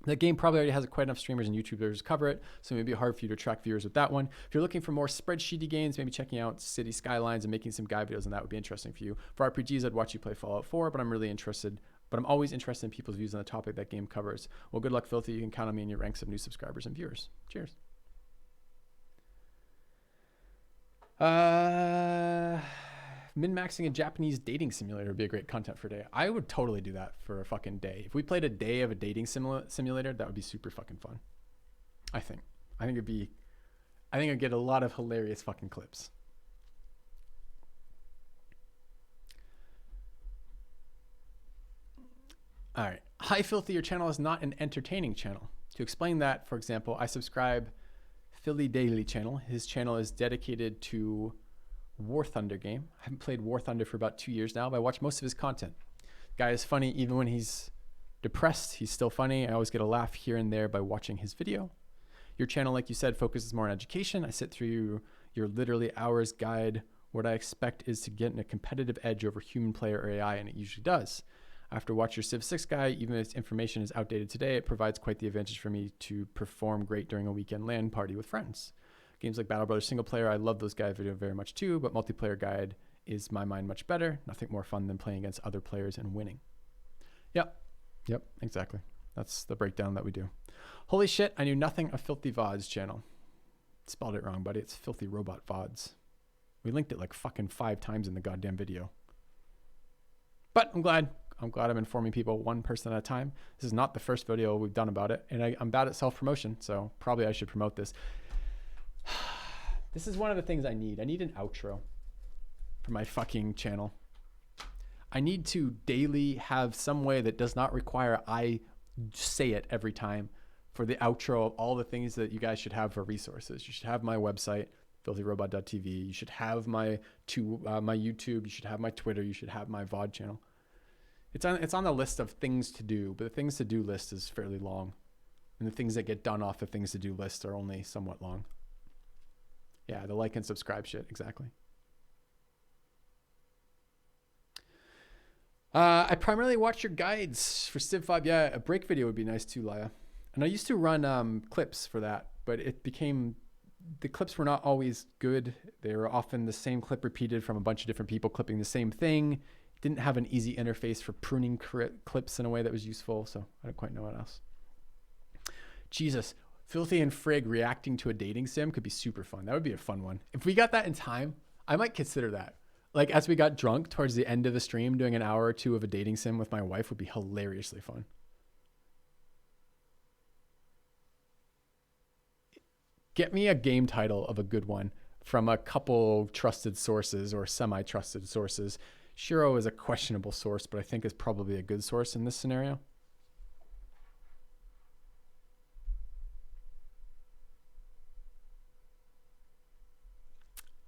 That game probably already has quite enough streamers and YouTubers to cover it, so it may be hard for you to attract viewers with that one. If you're looking for more spreadsheety games, maybe checking out City Skylines and making some guide videos on that would be interesting for you. For RPGs, I'd watch you play Fallout 4, but I'm always interested in people's views on the topic that game covers. Well, good luck, Filthy. You can count on me in your ranks of new subscribers and viewers. Cheers. min-maxing a Japanese dating simulator would be a great content for a day. I would totally do that for a fucking day. If we played a day of a dating simulator, that would be super fucking fun. I think I'd get a lot of hilarious fucking clips. All right. Hi, Filthy, your channel is not an entertaining channel. To explain that, for example, I subscribe Philly Daily channel. His channel is dedicated to War Thunder game. I haven't played War Thunder for about 2 years now, but I watch most of his content. Guy is funny. Even when he's depressed, he's still funny. I always get a laugh here and there by watching his video. Your channel, like you said, focuses more on education. I sit through your literally hours guide. What I expect is to get in a competitive edge over human player or AI, and it usually does. After watch your Civ 6 guy, even if information is outdated today, it provides quite the advantage for me to perform great during a weekend LAN party with friends. Games like Battle Brothers single player, I love those guide video very much too, but multiplayer guide is my mind much better. Nothing more fun than playing against other players and winning. Yep, exactly. That's the breakdown that we do. Holy shit, I knew nothing of Filthy VODs channel. Spelled it wrong, buddy. It's Filthy Robot VODs. We linked it like fucking 5 times in the goddamn video. But I'm glad I'm informing people one person at a time. This is not the first video we've done about it, and I'm bad at self-promotion, so probably I should promote this. This is one of the things I need. I need an outro for my fucking channel. I need to daily have some way that does not require I say it every time for the outro of all the things that you guys should have for resources. You should have my website, filthyrobot.tv. You should have my YouTube. You should have my Twitter. You should have my VOD channel. It's on the list of things to do, but the things to do list is fairly long. And the things that get done off the things to do list are only somewhat long. Yeah, the like and subscribe shit, exactly. I primarily watch your guides for Civ 5. Yeah, a break video would be nice too, Laya. And I used to run clips for that, but the clips were not always good. They were often the same clip repeated from a bunch of different people clipping the same thing. Didn't have an easy interface for pruning clips in a way that was useful, so I don't quite know what else. Jesus, Filthy and Frigg reacting to a dating sim could be super fun. That would be a fun one. If we got that in time, I might consider that. Like as we got drunk towards the end of the stream, doing an hour or two of a dating sim with my wife would be hilariously fun. Get me a game title of a good one from a couple trusted sources or semi-trusted sources. Shiro is a questionable source, but I think is probably a good source in this scenario.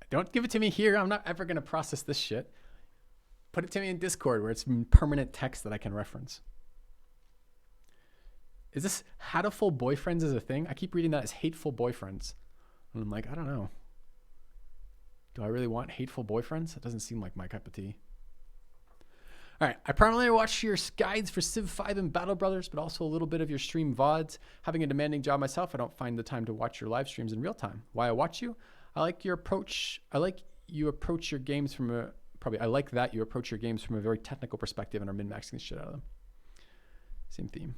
Don't give it to me here. I'm not ever going to process this shit. Put it to me in Discord where it's permanent text that I can reference. Is this hateful boyfriends is a thing? I keep reading that as hateful boyfriends. And I'm like, I don't know. Do I really want hateful boyfriends? It doesn't seem like my cup of tea. All right, I primarily watch your guides for Civ 5 and Battle Brothers, but also a little bit of your stream VODs. Having a demanding job myself, I don't find the time to watch your live streams in real time. Why I watch you? I like your approach. I like you approach your games from a very technical perspective and are min-maxing the shit out of them. Same theme.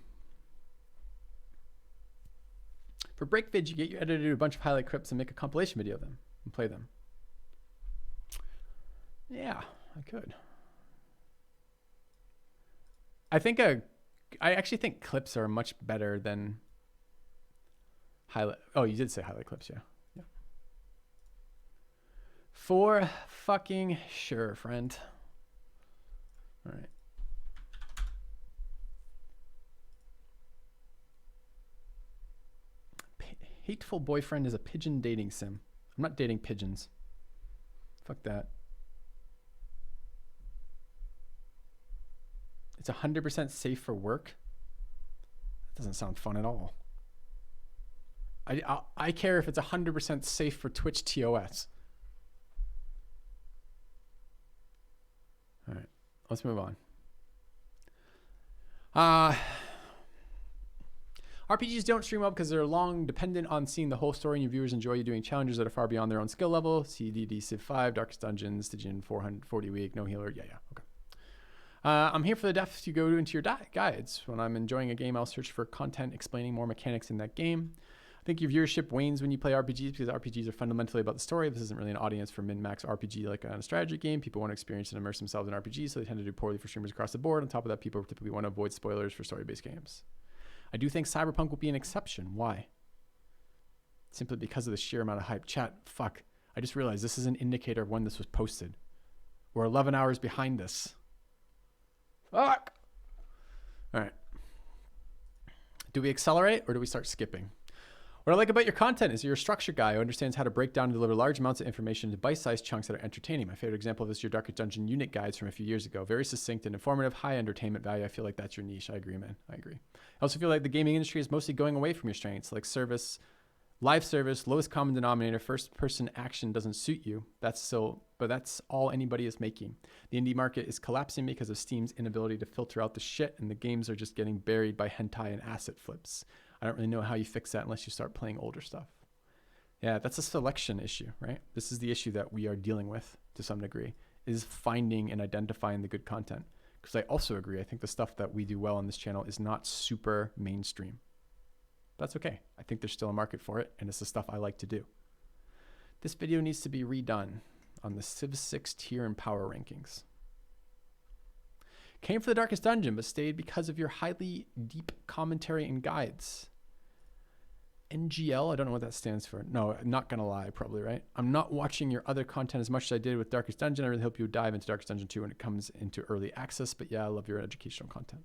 For Breakvid, you get your editor to do a bunch of highlight clips and make a compilation video of them and play them. Yeah, I could. I actually think clips are much better than highlight. Oh, you did say highlight clips, yeah. For fucking sure, friend. All right. Hateful boyfriend is a pigeon dating sim. I'm not dating pigeons. Fuck that. It's 100% safe for work. That doesn't sound fun at all. I care if it's 100% safe for Twitch TOS. All right, let's move on. RPGs don't stream up because they're long, dependent on seeing the whole story, and your viewers enjoy you doing challenges that are far beyond their own skill level. CDD Civ 5, Darkest Dungeons, Stygian 440 week, no healer. Yeah, okay. I'm here for the depth you go into your guides. When I'm enjoying a game, I'll search for content explaining more mechanics in that game. I think your viewership wanes when you play RPGs because RPGs are fundamentally about the story. This isn't really an audience for min-max RPG like on a strategy game. People want to experience and immerse themselves in RPGs, so they tend to do poorly for streamers across the board. On top of that, people typically want to avoid spoilers for story-based games. I do think Cyberpunk will be an exception. Why? Simply because of the sheer amount of hype. Chat, fuck. I just realized this is an indicator of when this was posted. We're 11 hours behind this. Fuck! All right. Do we accelerate or do we start skipping? What I like about your content is you're a structure guy who understands how to break down and deliver large amounts of information into bite-sized chunks that are entertaining. My favorite example of this is your Darkest Dungeon unit guides from a few years ago. Very succinct and informative, high entertainment value. I feel like that's your niche. I agree, man. I agree. I also feel like the gaming industry is mostly going away from your strengths, like service, live service, lowest common denominator, first-person action doesn't suit you. But that's all anybody is making. The indie market is collapsing because of Steam's inability to filter out the shit, and the games are just getting buried by hentai and asset flips. I don't really know how you fix that unless you start playing older stuff. Yeah, that's a selection issue, right? This is the issue that we are dealing with to some degree, is finding and identifying the good content. Because I also agree, I think the stuff that we do well on this channel is not super mainstream. That's okay. I think there's still a market for it, and it's the stuff I like to do. This video needs to be redone on the Civ 6 tier and power rankings. Came for the Darkest Dungeon, but stayed because of your highly deep commentary and guides. NGL, I don't know what that stands for. No, not gonna lie, probably, right? I'm not watching your other content as much as I did with Darkest Dungeon. I really hope you dive into Darkest Dungeon 2 when it comes into early access, but yeah, I love your educational content.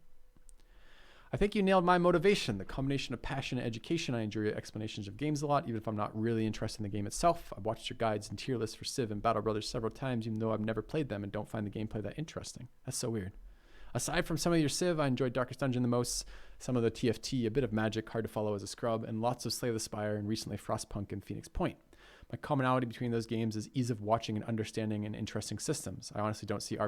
I think you nailed my motivation, the combination of passion and education. I enjoy your explanations of games a lot, even if I'm not really interested in the game itself. I've watched your guides and tier lists for Civ and Battle Brothers several times, even though I've never played them and don't find the gameplay that interesting. That's so weird. Aside from some of your Civ, I enjoyed Darkest Dungeon the most, some of the TFT, a bit of Magic, hard to follow as a scrub, and lots of Slay the Spire, and recently Frostpunk and Phoenix Point. My commonality between those games is ease of watching and understanding and interesting systems. I honestly didn't see the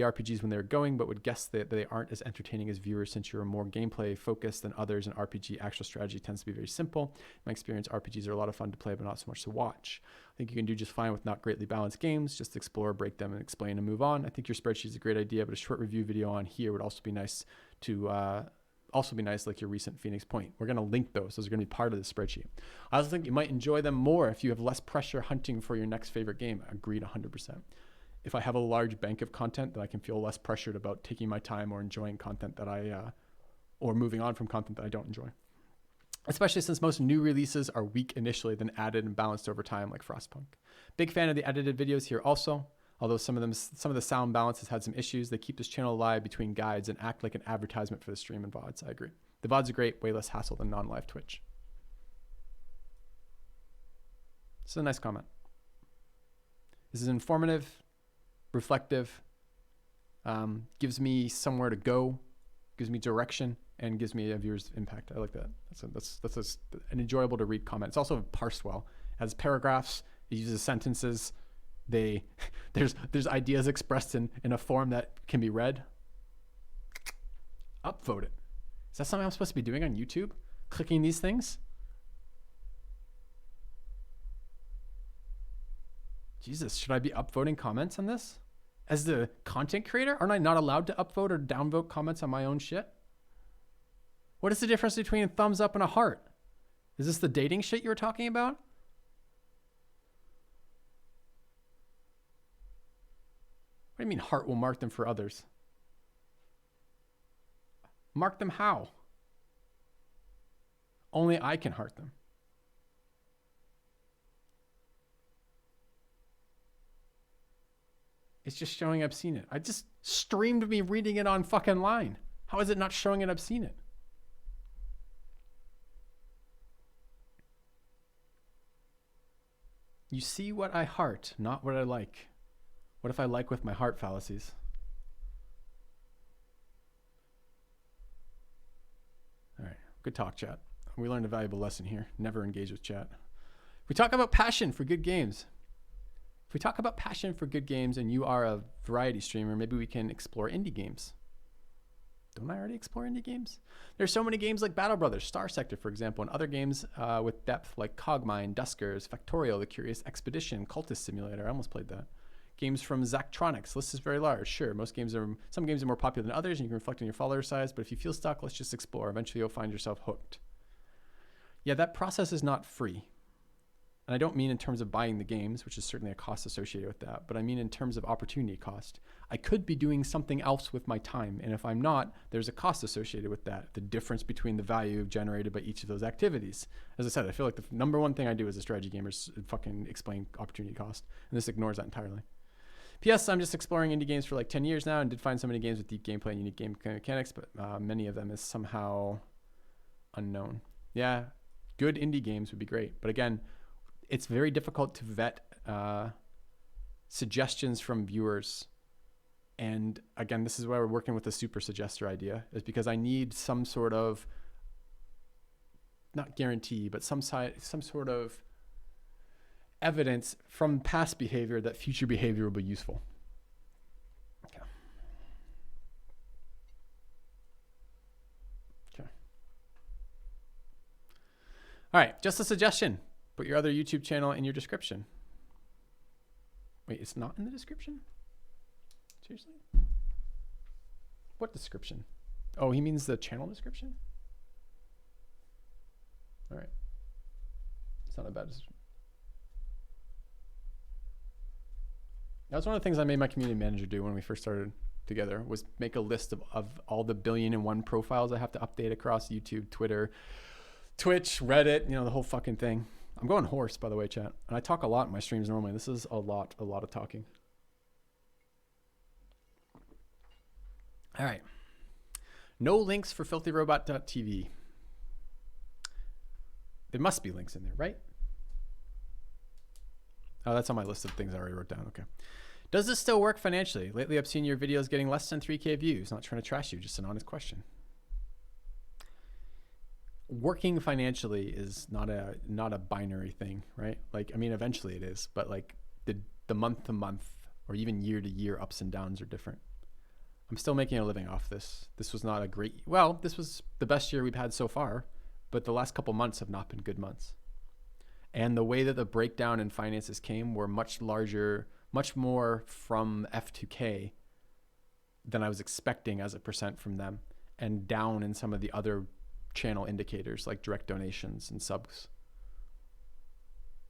RPGs when they were going, but would guess that they aren't as entertaining as viewers since you're more gameplay focused than others, and RPG actual strategy tends to be very simple. In my experience, RPGs are a lot of fun to play, but not so much to watch. I think you can do just fine with not greatly balanced games, just explore, break them, and explain and move on. I think your spreadsheet is a great idea, but a short review video on here would also be nice like your recent Phoenix Point. We're going to link those. Those are going to be part of the spreadsheet. I also think you might enjoy them more if you have less pressure hunting for your next favorite game. Agreed 100%. If I have a large bank of content, then I can feel less pressured about taking my time or enjoying content that or moving on from content that I don't enjoy. Especially since most new releases are weak initially, then added and balanced over time, like Frostpunk. Big fan of the edited videos here also. Although some of the sound balance has had some issues, they keep this channel alive between guides and act like an advertisement for the stream and VODs. I agree. The VODs are great, way less hassle than non-live Twitch. This is a nice comment. This is informative, reflective, gives me somewhere to go, gives me direction, and gives me a viewer's impact. I like that. That's an enjoyable to read comment. It's also parsed well. It has paragraphs. It uses sentences. There's ideas expressed in a form that can be read. Upvote it. Is that something I'm supposed to be doing on YouTube? Clicking these things? Jesus, should I be upvoting comments on this? As the content creator, aren't I not allowed to upvote or downvote comments on my own shit? What is the difference between a thumbs up and a heart? Is this the dating shit you were talking about? What do you mean heart will mark them for others? Mark them how? Only I can heart them. It's just showing I've seen it. I just streamed me reading it on fucking line. How is it not showing it I've seen it? You see what I heart, not what I like. What if I like with my heart fallacies? All right, good talk, chat. We learned a valuable lesson here. Never engage with chat. We talk about passion for good games. If we talk about passion for good games and you are a variety streamer, maybe we can explore indie games. Don't I already explore indie games? There's so many games like Battle Brothers, Star Sector, for example, and other games with depth like Cogmine, Duskers, Factorial, The Curious Expedition, Cultist Simulator. I almost played that. Games from Zachtronics. List is very large. Sure, some games are more popular than others, and you can reflect on your follower size. But if you feel stuck, let's just explore. Eventually, you'll find yourself hooked. Yeah, that process is not free. And I don't mean in terms of buying the games, which is certainly a cost associated with that, but I mean in terms of opportunity cost. I could be doing something else with my time, and if I'm not, there's a cost associated with that, the difference between the value generated by each of those activities. As I said, I feel like the number one thing I do as a strategy gamer is fucking explain opportunity cost, and this ignores that entirely. P.S. I'm just exploring indie games for like 10 years now and did find so many games with deep gameplay and unique game mechanics, but many of them is somehow unknown. Yeah, good indie games would be great, but again, it's very difficult to vet suggestions from viewers. And again, this is why we're working with the super suggester idea, is because I need some sort of, not guarantee, but some sort of evidence from past behavior that future behavior will be useful. Okay. All right, just a suggestion. Put your other YouTube channel in your description. Wait, it's not in the description? Seriously? What description? Oh, he means the channel description? All right. It's not a bad description. That was one of the things I made my community manager do when we first started together, was make a list of all the 1,000,001 profiles I have to update across YouTube, Twitter, Twitch, Reddit, the whole fucking thing. I'm going hoarse, by the way, chat. And I talk a lot in my streams normally. This is a lot of talking. All right. No links for filthyrobot.tv. There must be links in there, right? Oh, that's on my list of things I already wrote down. Okay. Does this still work financially? Lately, I've seen your videos getting less than 3K views. Not trying to trash you, just an honest question. Working financially is not a binary thing, right? Like, I mean, eventually it is, but like the month to month or even year to year ups and downs are different. I'm still making a living off this. This was not this was the best year we've had so far, but the last couple months have not been good months. And the way that the breakdown in finances came were much larger, much more from F2K than I was expecting as a percent from them, and down in some of the other channel indicators like direct donations and subs.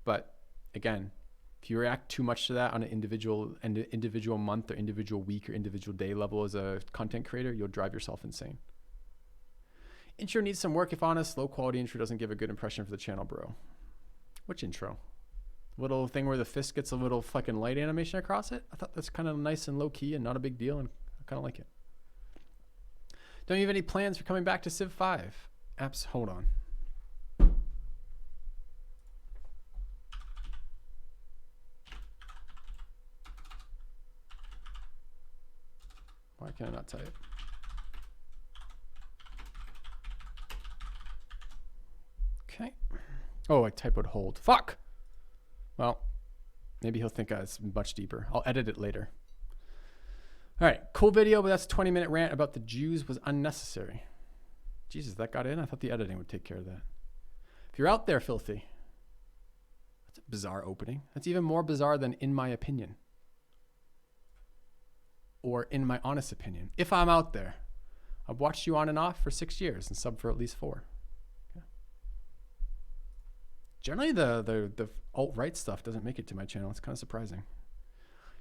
But again, if you react too much to that on an individual month or individual week or individual day level as a content creator, you'll drive yourself insane. Intro needs some work, if honest. Low quality intro doesn't give a good impression for the channel, bro. Which intro? Little thing where the fist gets a little fucking light animation across it? I thought that's kind of nice and low key and not a big deal, and I kind of like it. Don't you have any plans for coming back to Civ 5? Apps, hold on. Why can I not type? Okay. Oh, I typoed hold. Fuck! Well, maybe he'll think it's much deeper. I'll edit it later. All right, cool video, but that's a 20-minute rant about the Jews was unnecessary. Jesus, that got in? I thought the editing would take care of that. If you're out there, Filthy, that's a bizarre opening. That's even more bizarre than in my opinion. Or in my honest opinion. If I'm out there, I've watched you on and off for 6 years and subbed for at least 4. Okay. Generally, the alt-right stuff doesn't make it to my channel. It's kind of surprising.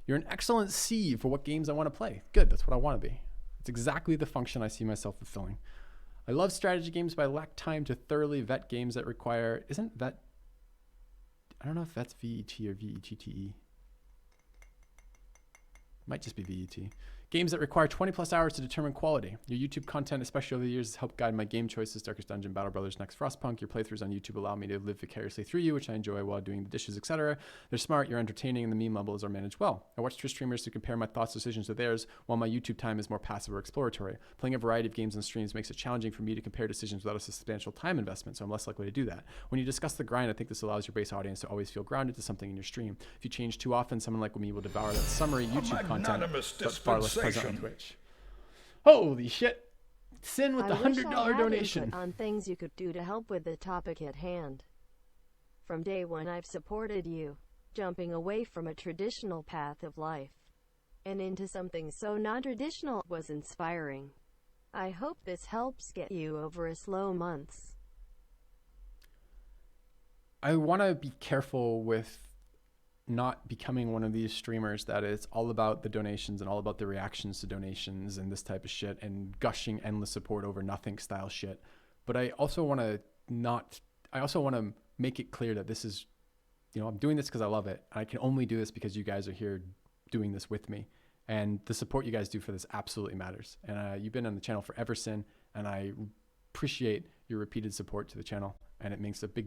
You're an excellent C for what games I want to play. Good, that's what I want to be. It's exactly the function I see myself fulfilling. I love strategy games, but I lack time to thoroughly vet games that require... Isn't vet... I don't know if that's VET or VETTE. Might just be VET. Games that require 20 plus hours to determine quality. Your YouTube content, especially over the years, has helped guide my game choices. Darkest Dungeon, Battle Brothers, Next Frostpunk. Your playthroughs on YouTube allow me to live vicariously through you, which I enjoy while doing the dishes, etc. They're smart, you're entertaining, and the meme levels are managed well. I watch Twitch streamers to compare my thoughts and decisions to theirs, while my YouTube time is more passive or exploratory. Playing a variety of games on streams makes it challenging for me to compare decisions without a substantial time investment, so I'm less likely to do that. When you discuss the grind, I think this allows your base audience to always feel grounded to something in your stream. If you change too often, someone like me will devour that summary YouTube content, but far less present on Twitch. Holy shit. Sin with the $100 donation. On things you could do to help with the topic at hand. From day one I've supported you. jumping away from a traditional path of life and into something so non-traditional was inspiring. I hope this helps get you over a slow months. I want to be careful with not becoming one of these streamers that is all about the donations and all about the reactions to donations and this type of shit and gushing endless support over nothing style shit. But I also want to make it clear that this is, I'm doing this because I love it. I can only do this because you guys are here doing this with me. And the support you guys do for this absolutely matters. And you've been on the channel for Everson, and I appreciate your repeated support to the channel. And it makes a big deal.